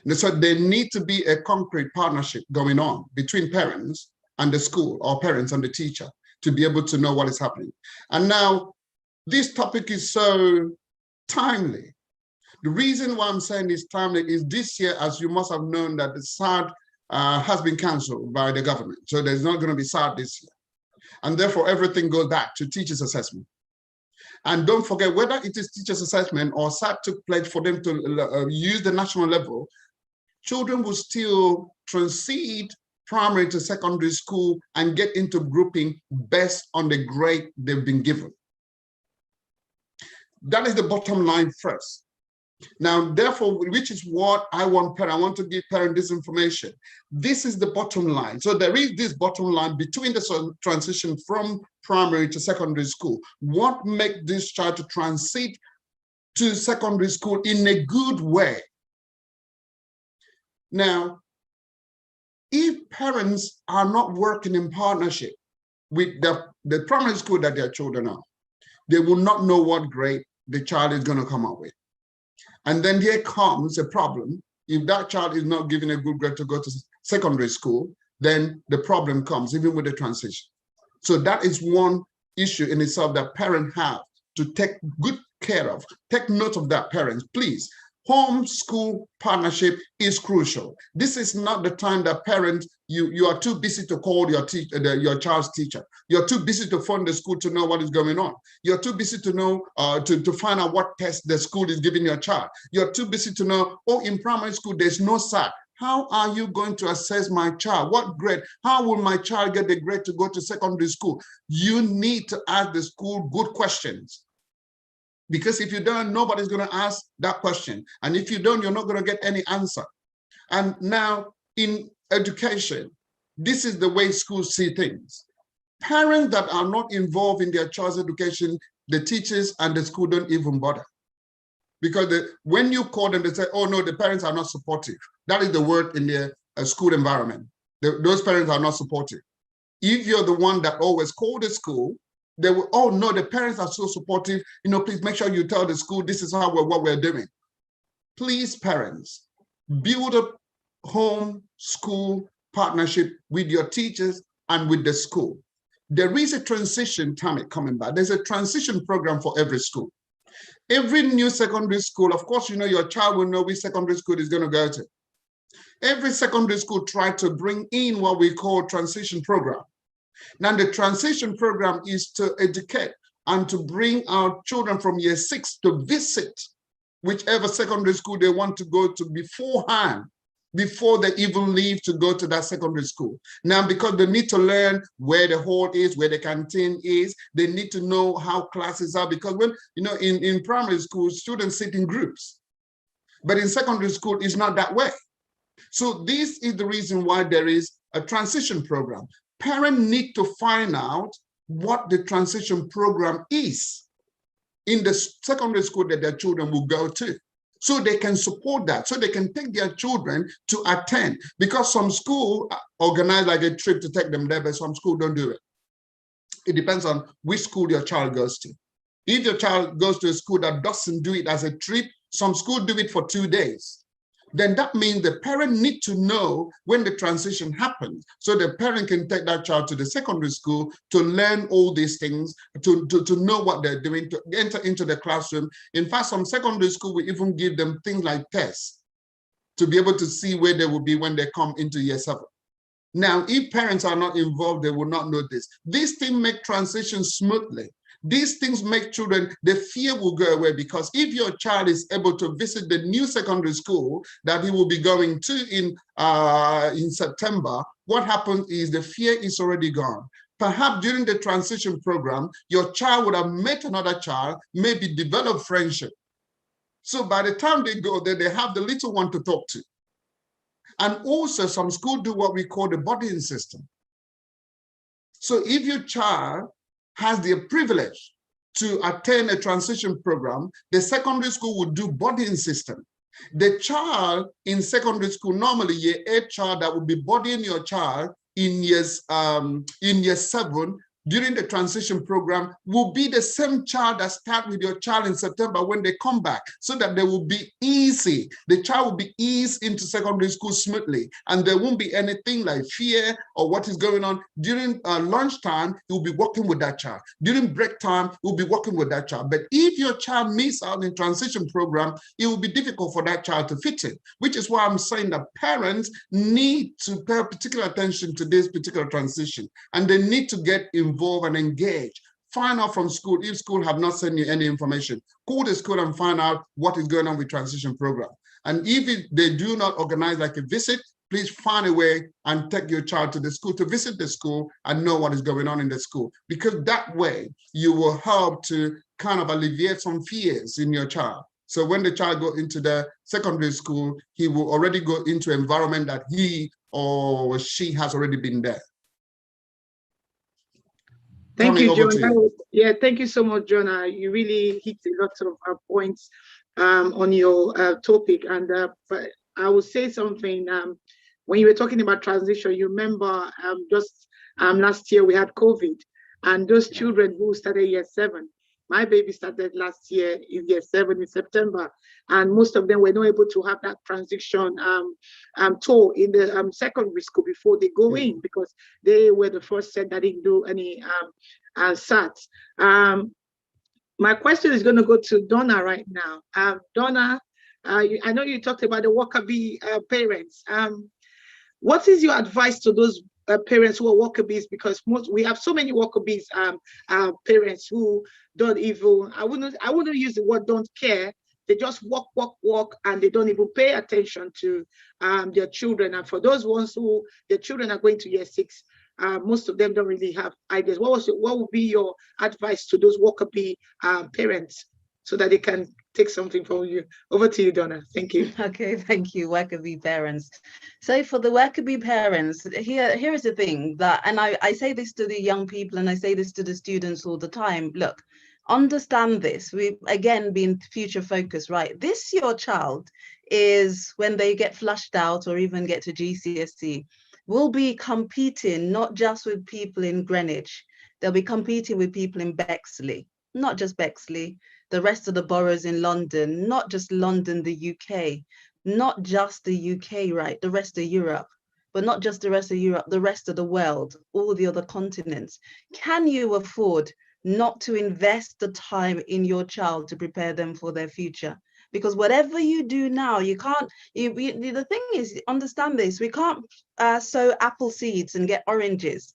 And so there need to be a concrete partnership going on between parents and the school, or parents and the teacher, to be able to know what is happening. And now this topic is so timely. The reason why I'm saying it's timely is this year, as you must have known, that the SAT has been cancelled by the government. So there's not going to be SAT this year. And therefore, everything goes back to teachers' assessment. And don't forget, whether it is teachers' assessment or SAT took place for them to use the national level, children will still transit primary to secondary school and get into grouping based on the grade they've been given. That is the bottom line first. Now, therefore, which is what I want parents. I want to give parents this information. This is the bottom line. So there is this bottom line between the transition from primary to secondary school. What makes this child to transit to secondary school in a good way? Now, if parents are not working in partnership with the primary school that their children are, they will not know what grade the child is going to come up with. And then here comes a problem. If that child is not given a good grade to go to secondary school, then the problem comes, even with the transition. So that is one issue in itself that parents have to take good care of. Take note of that, parents, please. Home-school partnership is crucial. This is not the time that parents, you are too busy to call your child's teacher. You're too busy to phone the school to know what is going on. You're too busy to know, to find out what test the school is giving your child. You're too busy to know, oh, in primary school, there's no SAT. How are you going to assess my child? What grade? How will my child get the grade to go to secondary school? You need to ask the school good questions. Because if you don't, nobody's going to ask that question. And if you don't, you're not going to get any answer. And now in education, this is the way schools see things. Parents that are not involved in their child's education, the teachers and the school don't even bother. Because when you call them, they say, oh no, the parents are not supportive. That is the word in the school environment. Those parents are not supportive. If you're the one that always call the school, they will, oh no, the parents are so supportive. You know, please make sure you tell the school this is what we're doing. Please, parents, build a home school partnership with your teachers and with the school. There is a transition, Tammy, coming back. There's a transition program for every school. Every new secondary school, of course, you know, your child will know which secondary school is going to go to. Every secondary school try to bring in what we call transition program. Now, the transition program is to educate and to bring our children from year 6 to visit whichever secondary school they want to go to beforehand, before they even leave to go to that secondary school. Now, because they need to learn where the hall is, where the canteen is, they need to know how classes are, because when, you know, in primary school, students sit in groups. But in secondary school, it's not that way. So this is the reason why there is a transition program. Parents need to find out what the transition program is in the secondary school that their children will go to. so they can support that, so they can take their children to attend. Because some school organize like a trip to take them there, but some school don't do it. It depends on which school your child goes to. If your child goes to a school that doesn't do it as a trip, some schools do it for 2 days, then that means the parent need to know when the transition happens, so the parent can take that child to the secondary school to learn all these things, to know what they're doing, to enter into the classroom. In fact, some secondary school will even give them things like tests to be able to see where they will be when they come into year 7. Now, if parents are not involved, they will not know this. These things make transition smoothly. These things make children, the fear will go away, because if your child is able to visit the new secondary school that he will be going to in September, what happens is the fear is already gone. Perhaps during the transition program, your child would have met another child, maybe developed friendship. So by the time they go there, they have the little one to talk to. And also some schools do what we call the buddying system. So if your child has the privilege to attend a transition program, the secondary school would do buddying system. The child in secondary school, normally year 8 child that would be buddying your child in year 7 during the transition program will be the same child that start with your child in September when they come back, so that they will be easy. The child will be eased into secondary school smoothly, and there won't be anything like fear or what is going on. During lunchtime, you'll be working with that child. During break time, you'll be working with that child. But if your child misses out in transition program, it will be difficult for that child to fit in, which is why I'm saying that parents need to pay particular attention to this particular transition, and they need to get involved and engage. Find out from school, if school have not sent you any information, call the school and find out what is going on with transition program. And if they do not organize like a visit, please find a way and take your child to the school to visit the school and know what is going on in the school, because that way you will help to kind of alleviate some fears in your child. So when the child goes into the secondary school, he will already go into an environment that he or she has already been there. Thank you, John. Yeah, thank you so much, John. You really hit a lot of points on your topic. And but I will say something. When you were talking about transition, you remember just last year we had COVID, and those children who started year 7, my baby started last year in year 7 in September, and most of them were not able to have that transition tour in the secondary school before they go in, because they were the first set that didn't do any SATs. My question is going to go to Donna right now. Donna, I know you talked about the worker bee parents. What is your advice to those parents who are worker bees? Because we have so many worker bees parents who don't even, I wouldn't use the word don't care. They just walk, and they don't even pay attention to their children. And for those ones who their children are going to year 6, most of them don't really have ideas. What would be your advice to those worker bee parents, so that they can take something from you? Over to you, Donna. Thank you. Okay, thank you, worker bee parents. So for the worker bee parents, here is the thing that, and I say this to the young people, and I say this to the students all the time. Look, understand this. We again being future focused, right? This your child is, when they get flushed out or even get to GCSE, will be competing not just with people in Greenwich. They'll be competing with people in Bexley, not just Bexley, the rest of the boroughs in London, not just London, the UK, not just the UK, right? The rest of Europe, but not just the rest of Europe, the rest of the world, all the other continents. Can you afford not to invest the time in your child to prepare them for their future? Because whatever you do now, you can't, the thing is, understand this, we can't sow apple seeds and get oranges.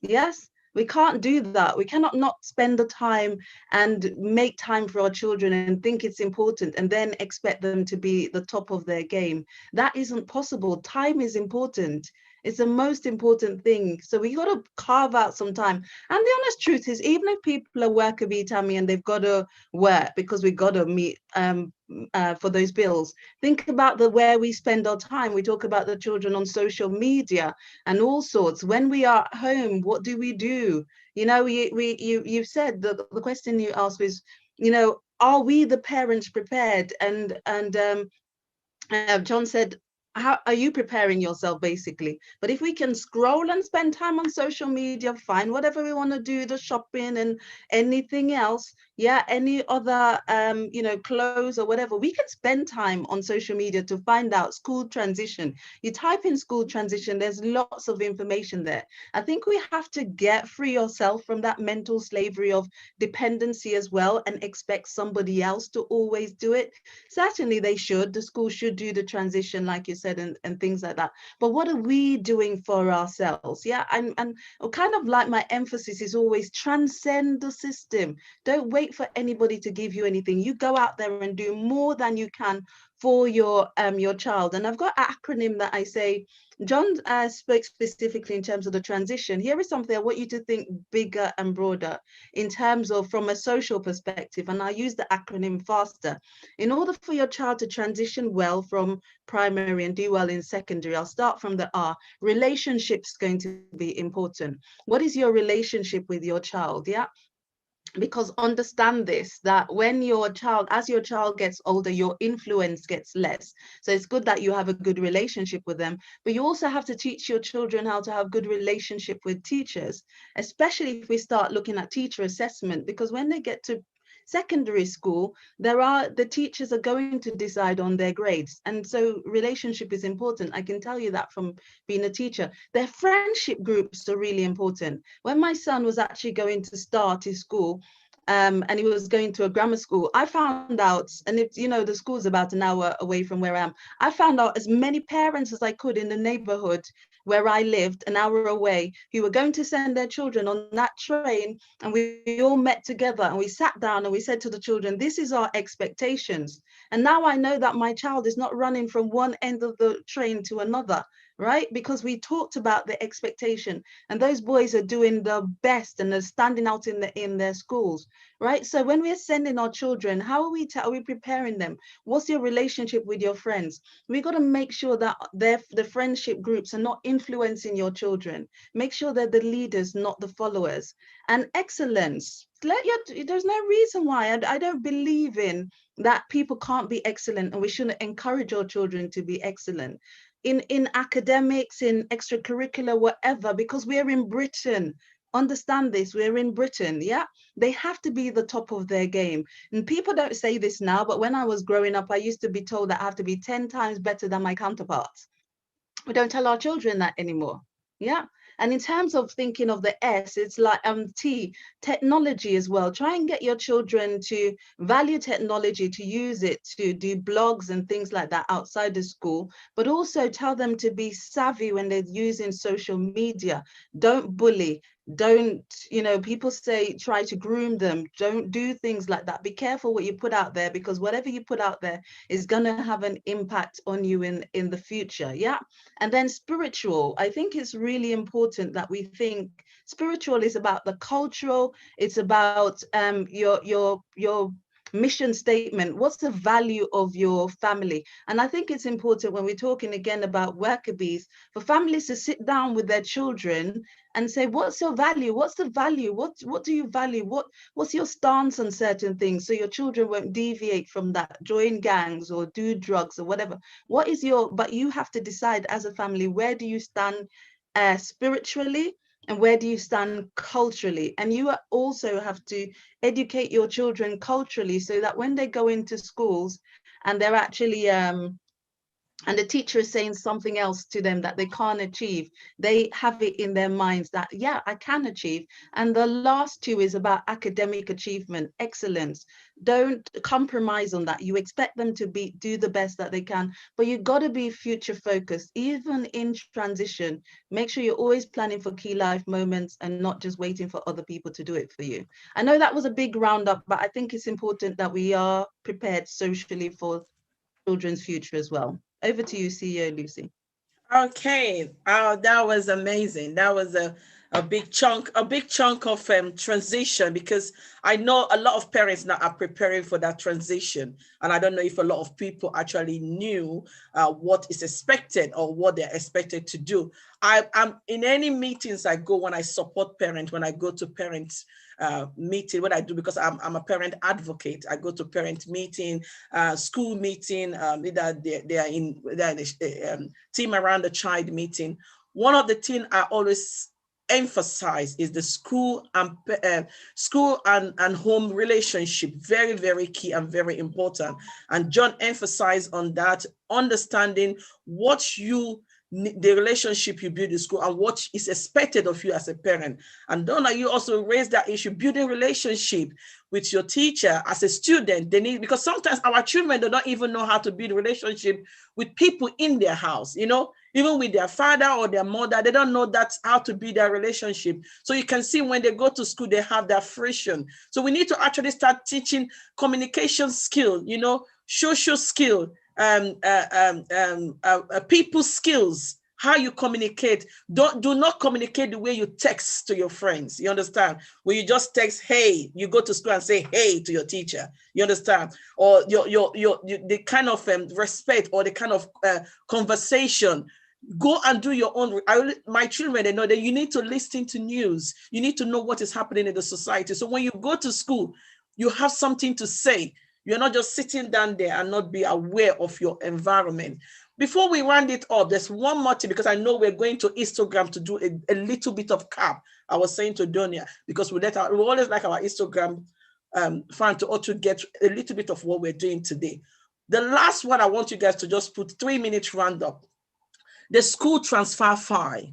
Yes, we can't do that. We cannot not spend the time and make time for our children and think it's important and then expect them to be the top of their game. That isn't possible. Time is important. It's the most important thing. So we got to carve out some time. And the honest truth is, even if people are worker bee, Tammy, and they've got to work because we got to meet for those bills, think about where we spend our time. We talk about the children on social media and all sorts. When we are at home, what do we do? You know, you've said the question you asked was, you know, are we the parents prepared? And John said, how are you preparing yourself, basically? But if we can scroll and spend time on social media, find whatever we want to do, the shopping and anything else, yeah, any other you know, clothes or whatever, we can spend time on social media to find out school transition. You type in school transition, there's lots of information there. I think we have to get free yourself from that mental slavery of dependency as well, and expect somebody else to always do it. Certainly they should, the school should do the transition, like you said, and things like that. But what are we doing for ourselves? Yeah, and kind of like my emphasis is always transcend the system. Don't wait for anybody to give you anything. You go out there and do more than you can for your child. And I've got an acronym that I say. John spoke specifically in terms of the transition. Here is something I want you to think bigger and broader in terms of from a social perspective, and I use the acronym FASTER. In order for your child to transition well from primary and do well in secondary, I'll start from the R. Relationship's going to be important. What is your relationship with your child? Yeah. Because understand this, that when your child, as your child gets older, your influence gets less. So it's good that you have a good relationship with them, but you also have to teach your children how to have good relationship with teachers, especially if we start looking at teacher assessment, because when they get to secondary school, the teachers are going to decide on their grades. And so relationship is important. I can tell you that from being a teacher. Their friendship groups are really important. When my son was actually going to start his school, and he was going to a grammar school, I found out, and it's, you know, the school's about an hour away from where I am, I found out as many parents as I could in the neighborhood where I lived, an hour away, who were going to send their children on that train. And we all met together and we sat down and we said to the children, this is our expectations. And now I know that my child is not running from one end of the train to another, right? Because we talked about the expectation, and those boys are doing the best and they're standing out in their schools, right? So when we're sending our children, how are we preparing them? What's your relationship with your friends? We got to make sure that the friendship groups are not influencing your children. Make sure they're the leaders, not the followers. And excellence. There's no reason why I don't believe in that people can't be excellent, and we shouldn't encourage our children to be excellent in academics, in extracurricular, whatever, because we're in Britain. Understand this, we're in Britain, yeah? They have to be the top of their game. And people don't say this now, but when I was growing up, I used to be told that I have to be 10 times better than my counterparts. We don't tell our children that anymore, yeah? And in terms of thinking of the S, it's like T, technology as well. Try and get your children to value technology, to use it, to do blogs and things like that outside the school, but also tell them to be savvy when they're using social media. Don't bully. Don't, you know, people say try to groom them. Don't do things like that. Be careful what you put out there, because whatever you put out there is going to have an impact on you in the future. Yeah. And then spiritual, I think it's really important that we think spiritual is about the cultural, it's about your mission statement. What's the value of your family? And I think it's important when we're talking again about worker bees, for families to sit down with their children and say, what's your value? What's the value? What do you value? What's your stance on certain things, so your children won't deviate from that, join gangs or do drugs or whatever. What is but you have to decide as a family, where do you stand spiritually, and where do you stand culturally? And you also have to educate your children culturally, so that when they go into schools and they're actually and the teacher is saying something else to them that they can't achieve, they have it in their minds that, yeah, I can achieve. And the last two is about academic achievement, excellence. Don't compromise on that. You expect them to do the best that they can, but you've got to be future focused. Even in transition, make sure you're always planning for key life moments and not just waiting for other people to do it for you. I know that was a big roundup, but I think it's important that we are prepared socially for children's future as well. Over to you, CEO Lucy. Okay. Oh, that was amazing. That was a a big chunk of transition, because I know a lot of parents now are preparing for that transition, and I don't know if a lot of people actually knew what is expected or what they're expected to do. I'm in any meetings I go, when I support parents, when I go to parents meeting, what I do, because I'm a parent advocate, I go to parent meeting, school meeting, either they are in the team around the child meeting. One of the things I always emphasize is the school and home relationship. Very, very key and very important. And John emphasized on that, understanding the relationship you build in school and what is expected of you as a parent. And Donna, you also raised that issue, building relationship with your teacher as a student. They need, because sometimes our children do not even know how to build relationship with people in their house, even with their father or their mother. They don't know that's how to build their relationship. So you can see when they go to school, they have that friction. So we need to actually start teaching communication skill, social skill, people skills, how you communicate. Do not communicate the way you text to your friends. You understand? When you just text, hey, you go to school and say hey to your teacher. You understand? Or the kind of respect or the kind of conversation. Go and do your own. My children, they know that you need to listen to news. You need to know what is happening in the society. So when you go to school, you have something to say. You're not just sitting down there and not be aware of your environment. Before we round it up, there's one more thing, because I know we're going to Instagram to do a little bit of cap. I was saying to Donia, because we always like our Instagram fan to also get a little bit of what we're doing today. The last one, I want you guys to just put 3 minutes roundup. The school transfer file.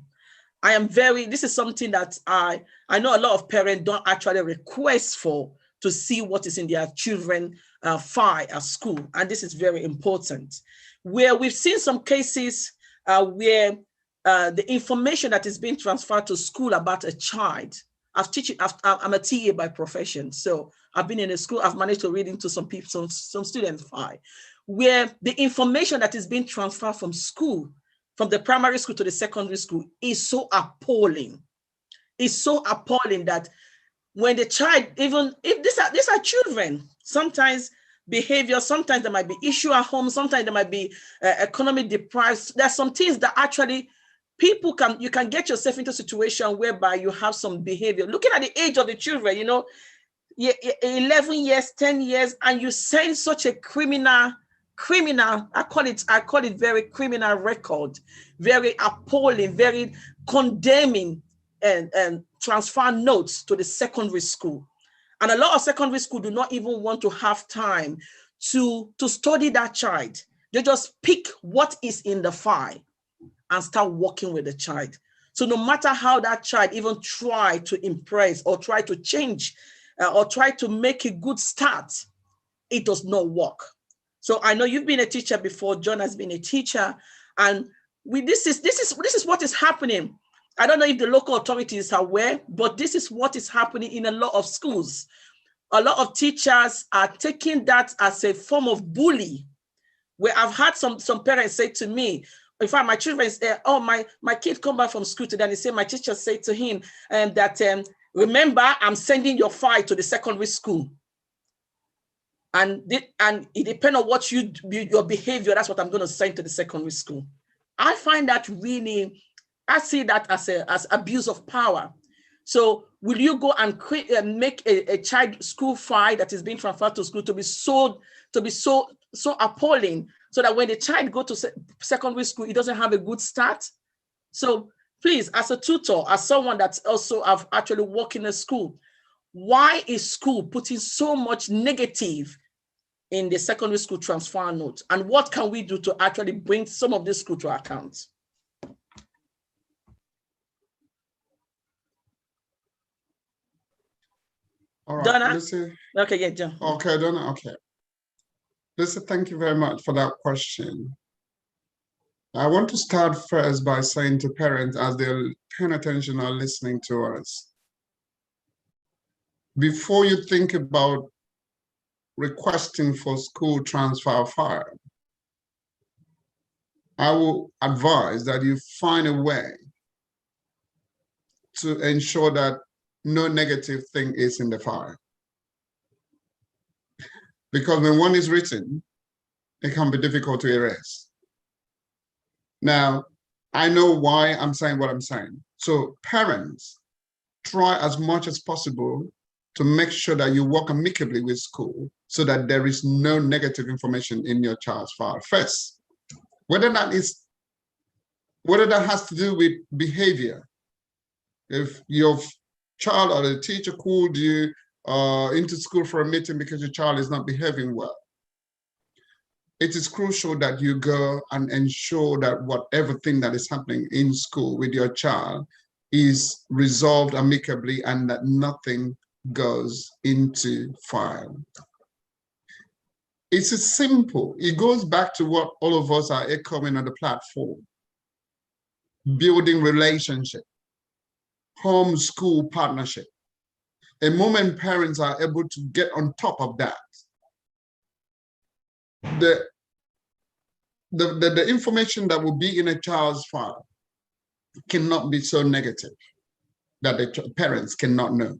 This is something that I know a lot of parents don't actually request for, to see what is in their children file at school. And this is very important. Where we've seen some cases where the information that is being transferred to school about a child. I'm a TA by profession, so I've been in a school. I've managed to read into some students' file, where the information that is being transferred from school, from the primary school to the secondary school, is so appalling. It's so appalling that when the child, even if these are children, sometimes behavior, sometimes there might be issue at home, sometimes there might be economic deprived. There's some things that actually you can get yourself into a situation whereby you have some behavior. Looking at the age of the children, 11 years, 10 years, and you send such a criminal, I call it very criminal record, very appalling, very condemning, and transfer notes to the secondary school. And a lot of secondary school do not even want to have time to study that child. They just pick what is in the file and start working with the child. So no matter how that child even try to impress or try to change or try to make a good start, it does not work. So I know you've been a teacher before. John has been a teacher, and this is what is happening. I don't know if the local authorities are aware, but this is what is happening in a lot of schools. A lot of teachers are taking that as a form of bully, where I've had some parents say to me, in fact, my children say, oh, my kid come back from school today, and they say, my teacher said to him that, remember, I'm sending your file to the secondary school. And it depends on what your behavior, that's what I'm going to send to the secondary school. I find that really, I see that as abuse of power. So will you go and make a child school file that is being transferred to school to be so appalling, so that when the child go to secondary school, it doesn't have a good start? So please, as a tutor, as someone that's also have actually worked in a school, why is school putting so much negative in the secondary school transfer note? And what can we do to actually bring some of this school to account? All right, Donna? Lucy. Okay, yeah, John. Okay, Donna, okay. Lucy, thank you very much for that question. I want to start first by saying to parents, as they're paying attention or listening to us, before you think about requesting for school transfer file, I will advise that you find a way to ensure that no negative thing is in the file. Because when one is written, it can be difficult to erase. Now, I know why I'm saying what I'm saying. So parents, try as much as possible to make sure that you work amicably with school so that there is no negative information in your child's file. First, whether that has to do with behavior. If your child or the teacher called you into school for a meeting because your child is not behaving well, it is crucial that you go and ensure that whatever thing that is happening in school with your child is resolved amicably and that nothing goes into file. It's as simple. It goes back to what all of us are echoing on the platform. Building relationship, home-school partnership. A moment parents are able to get on top of that, the information that will be in a child's file cannot be so negative that the parents cannot know,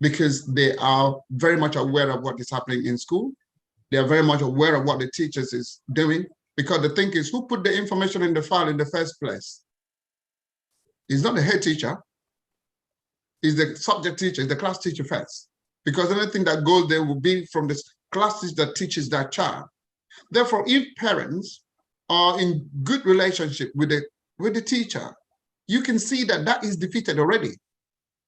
because they are very much aware of what is happening in school. They are very much aware of what the teachers is doing, because the thing is, who put the information in the file in the first place? It's not the head teacher. It's the subject teacher, it's the class teacher first, because anything that goes there will be from the class teacher that teaches that child. Therefore, if parents are in good relationship with the teacher, you can see that that is defeated already.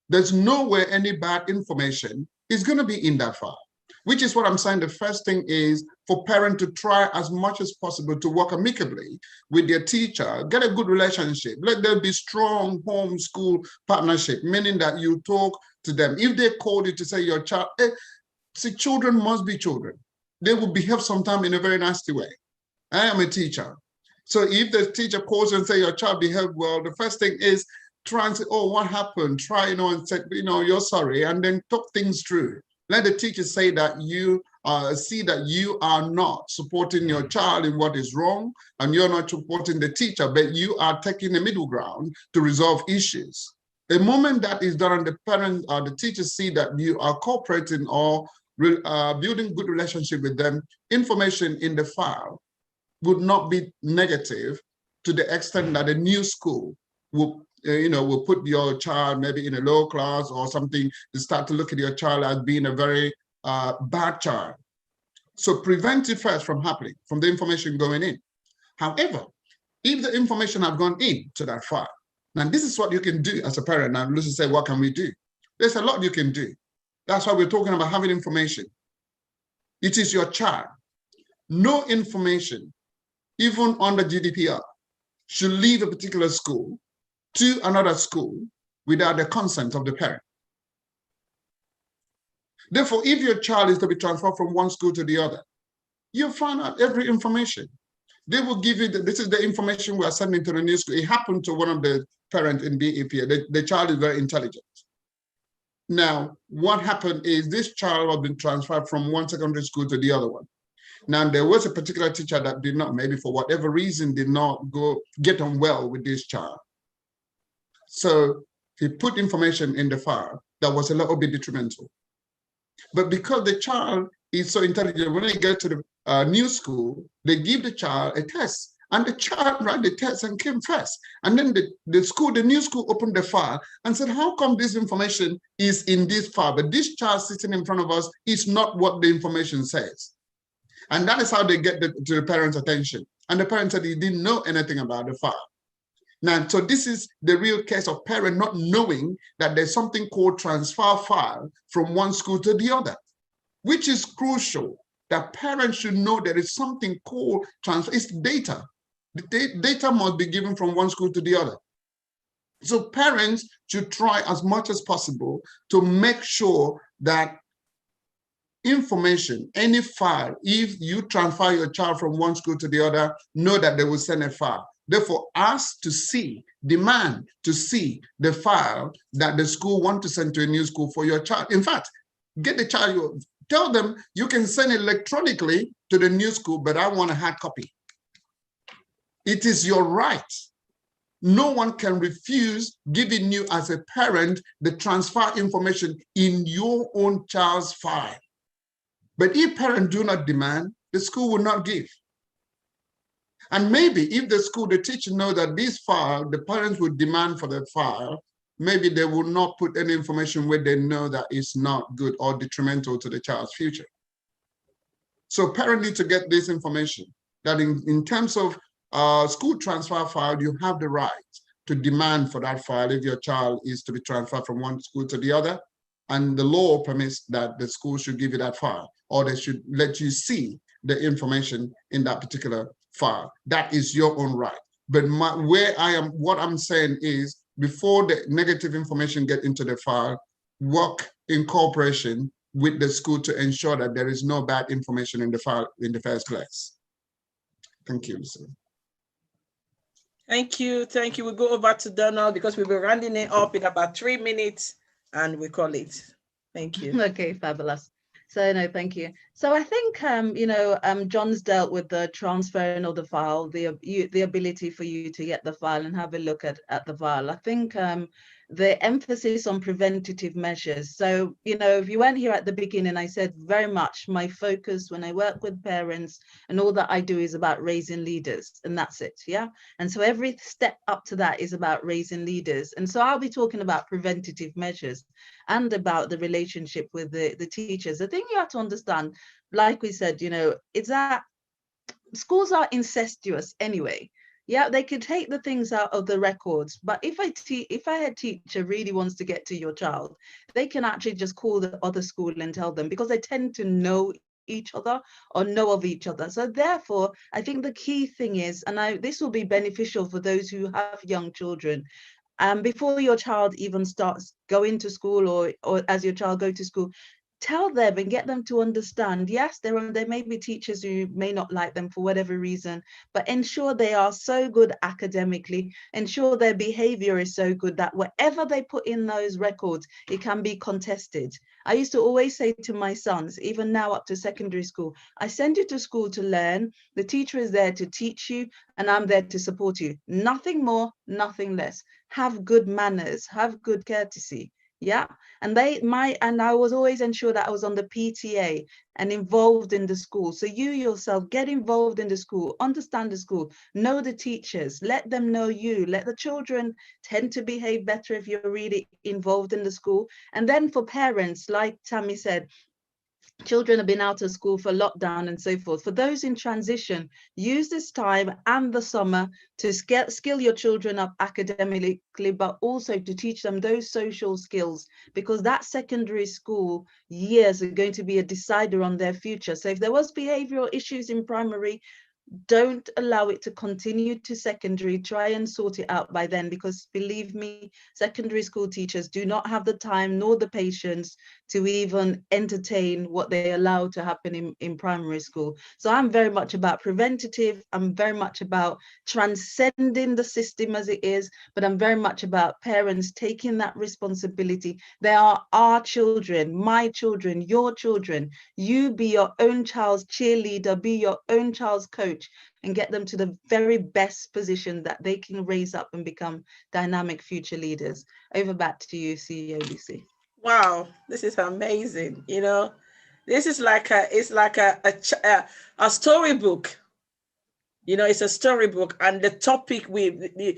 There's nowhere any bad information is going to be in that file, which is what I'm saying. The first thing is for parents to try as much as possible to work amicably with their teacher, get a good relationship. Let there be strong home-school partnership, meaning that you talk to them. If they call you to say your child, see, children must be children. They will behave sometimes in a very nasty way. I am a teacher. So if the teacher calls and say your child behaved well, the first thing is try and say, oh, what happened? Try, and say, you're sorry, and then talk things through. Let the teacher say that you see that you are not supporting your child in what is wrong, and you're not supporting the teacher, but you are taking a middle ground to resolve issues. The moment that is done, and the parent or the teacher see that you are cooperating or building good relationship with them, information in the file would not be negative to the extent that a new school will put your child maybe in a low class or something, to start to look at your child as being a very bad child. So prevent it first from happening, from the information going in. However, if the information have gone into that file, now this is what you can do as a parent. Now, Lucy say, what can we do? There's a lot you can do. That's why we're talking about having information. It is your child. No information, even under GDPR, should leave a particular school to another school without the consent of the parent. Therefore, if your child is to be transferred from one school to the other, you find out every information. They will give you, this is the information we are sending to the new school. It happened to one of the parents in BFEG. The child is very intelligent. Now, what happened is this child has been transferred from one secondary school to the other one. Now, there was a particular teacher that did not, maybe for whatever reason, did not get on well with this child. So he put information in the file that was a little bit detrimental. But because the child is so intelligent, when they get to the new school, they give the child a test. And the child ran the test and came first. And then the new school opened the file and said, how come this information is in this file? But this child sitting in front of us is not what the information says. And that is how they get to the parents' attention. And the parent said he didn't know anything about the file. Now, so this is the real case of parent not knowing that there's something called transfer file from one school to the other, which is crucial. That parents should know there is something called transfer. It's data. The data must be given from one school to the other. So parents should try as much as possible to make sure that information, any file, if you transfer your child from one school to the other, know that they will send a file. Therefore, ask to see, demand to see the file that the school want to send to a new school for your child. In fact, get the child, tell them you can send it electronically to the new school, but I want a hard copy. It is your right no one can refuse giving you as a parent the transfer information in your own child's file. But if parents do not demand, the school will not give. And maybe if the school, the teacher know that this file, the parents would demand for the file, maybe they will not put any information where they know that it's not good or detrimental to the child's future. So parents need to get this information that in terms of school transfer file, you have the right to demand for that file if your child is to be transferred from one school to the other. And the law permits that the school should give you that file, or they should let you see the information in that particular file. That is your own right. But what I'm saying is, before the negative information get into the file, work in cooperation with the school to ensure that there is no bad information in the file in the first place. Thank you, Lucy. Thank you. Thank you. We'll go over to Donald because we'll be rounding it up in about 3 minutes and we call it. Thank you. Okay, fabulous. So no, thank you. So I think, John's dealt with the transferring of the file, the ability for you to get the file and have a look at the file. I think the emphasis on preventative measures. So, if you weren't here at the beginning, I said very much my focus when I work with parents and all that I do is about raising leaders, and that's it, yeah? And so every step up to that is about raising leaders. And so I'll be talking about preventative measures and about the relationship with the teachers. The thing you have to understand, like we said, it's that schools are incestuous anyway. Yeah, they could take the things out of the records, but if a head teacher really wants to get to your child, they can actually just call the other school and tell them, because they tend to know each other or know of each other. So therefore, I think the key thing is, and this will be beneficial for those who have young children, before your child even starts going to school or as your child go to school, tell them and get them to understand, yes, there may be teachers who may not like them for whatever reason, but ensure they are so good academically, ensure their behavior is so good that whatever they put in those records, it can be contested. I used to always say to my sons, even now up to secondary school, I send you to school to learn, the teacher is there to teach you, and I'm there to support you. Nothing more, nothing less. Have good manners, have good courtesy. Yeah, and I was always ensure that I was on the PTA and involved in the school. So you yourself get involved in the school, understand the school, know the teachers, let them know you, let the children tend to behave better if you're really involved in the school. And then for parents, like Tammy said, children have been out of school for lockdown and so forth. For those in transition, use this time and the summer to skill your children up academically, but also to teach them those social skills, because that secondary school years are going to be a decider on their future. So if there was behavioral issues in primary, don't allow it to continue to secondary. Try and sort it out by then, because believe me, secondary school teachers do not have the time nor the patience to even entertain what they allow to happen in primary school. So I'm very much about preventative. I'm very much about transcending the system as it is, but I'm very much about parents taking that responsibility. They are our children, my children, your children. You be your own child's cheerleader, be your own child's coach, and get them to the very best position that they can raise up and become dynamic future leaders. Over back to you, CEO Lucy. Wow, this is amazing. This is like a storybook. It's a storybook, and the topic I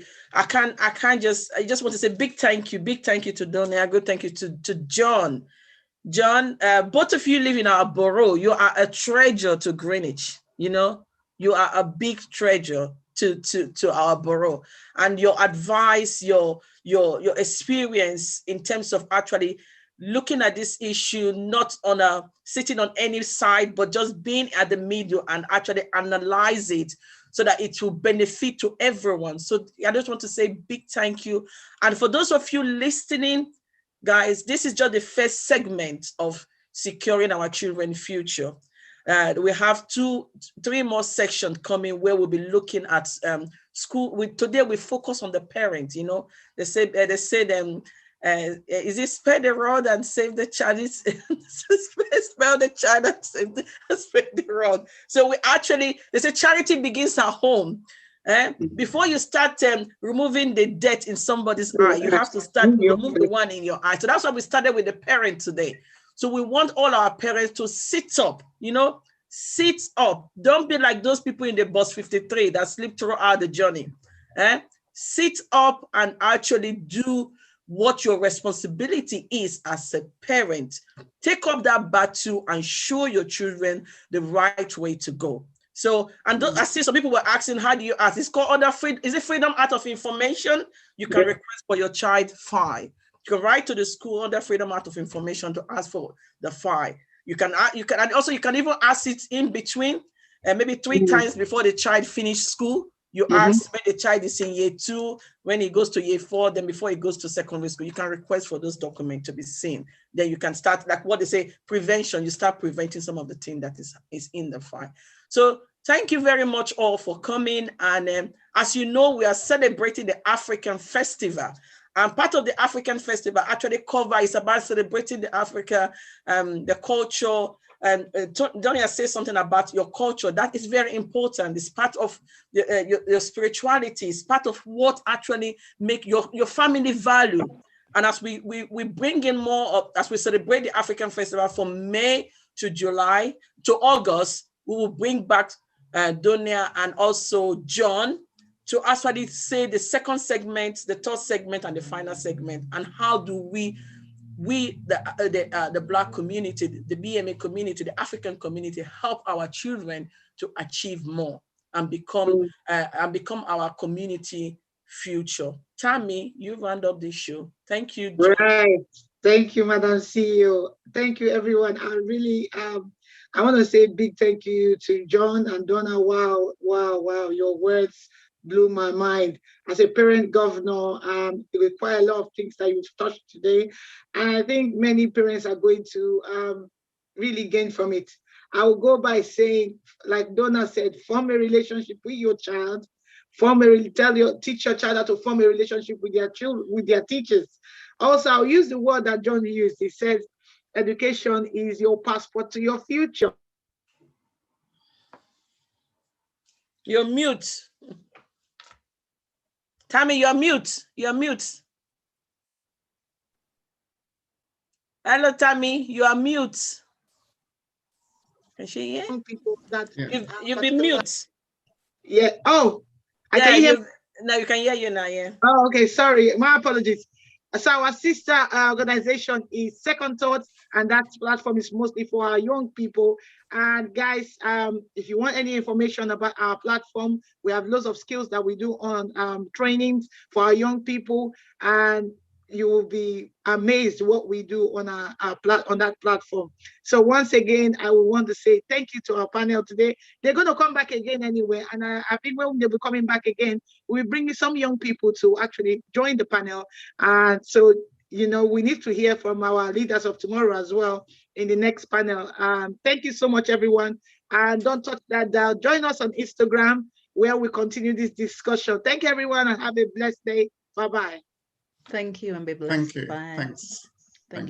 just want to say big thank you to Donia. Good thank you to John. John, both of you live in our borough. You are a treasure to Greenwich. You are a big treasure to our borough, and your advice, your experience in terms of actually looking at this issue, not sitting on any side, but just being at the middle and actually analyze it so that it will benefit to everyone. So I just want to say big thank you. And for those of you listening, guys, this is just the first segment of securing our children's future. We have 3 more sections coming where we'll be looking at school. Today we focus on the parents. They said is it spare the rod and save the child? Spare the child and spare the rod. So they say charity begins at home. Before you start removing the dirt in somebody's eye, you have to start remove the one in your eye. So that's why we started with the parent today. So we want all our parents to sit up, sit up. Don't be like those people in the bus 53 that sleep throughout the journey. Sit up and actually do what your responsibility is as a parent. Take up that battle and show your children the right way to go. So, and I see some people were asking, how do you ask? It's called other freedom. Is it freedom out of information? You can request for your child file. You can write to the school under freedom out of information to ask for the file. You can even ask it in between, maybe 3 times before the child finish school. You ask when the child is in year 2, when he goes to year 4, then before he goes to secondary school, you can request for those documents to be seen. Then you can start, like what they say, prevention. You start preventing some of the things that is in the file. So thank you very much all for coming. And as you know, we are celebrating the African Festival. And part of the African Festival actually is about celebrating the Africa, the culture. And Donia says something about your culture. That is very important. It's part of your spirituality. It's part of what actually make your family value. And as we bring in more of, as we celebrate the African Festival from May to July to August, we will bring back Donia and also John to actually say the second segment, the third segment, and the final segment, and how do we the Black community, the BMA community, the African community, help our children to achieve more and become our community future. Tammy, you round up this show. Thank you, John. Right. Thank you, Madam CEO. Thank you, everyone. I really, I want to say a big thank you to John and Donna. Wow, your words blew my mind. As a parent governor, there were quite a lot of things that you've touched today. And I think many parents are going to really gain from it. I will go by saying, like Donna said, form a relationship with your child, teach your child how to form a relationship with their children, with their teachers. Also, I'll use the word that John used. He says, education is your passport to your future. You're mute. Tammy, you're mute. You're mute. Hello, Tammy, you are mute. Can she hear? People that you've been mute. Yeah. Oh, I can hear. Now you can hear you now. Yeah. Oh, okay. Sorry. My apologies. So our sister organization is Second Thoughts, and that platform is mostly for our young people. And guys, if you want any information about our platform, we have lots of skills that we do on trainings for our young people, and you will be amazed what we do on on that platform. So once again, I will want to say thank you to our panel today. They're going to come back again anyway, and I think when they'll be coming back again, we'll bring some young people to actually join the panel. And so, you know, we need to hear from our leaders of tomorrow as well in the next panel. Thank you so much, everyone. And don't touch that dial. Join us on Instagram, where we continue this discussion. Thank you, everyone, and have a blessed day. Bye-bye. Thank you, and be blessed. Thank you. Bye. Thanks. Thank you.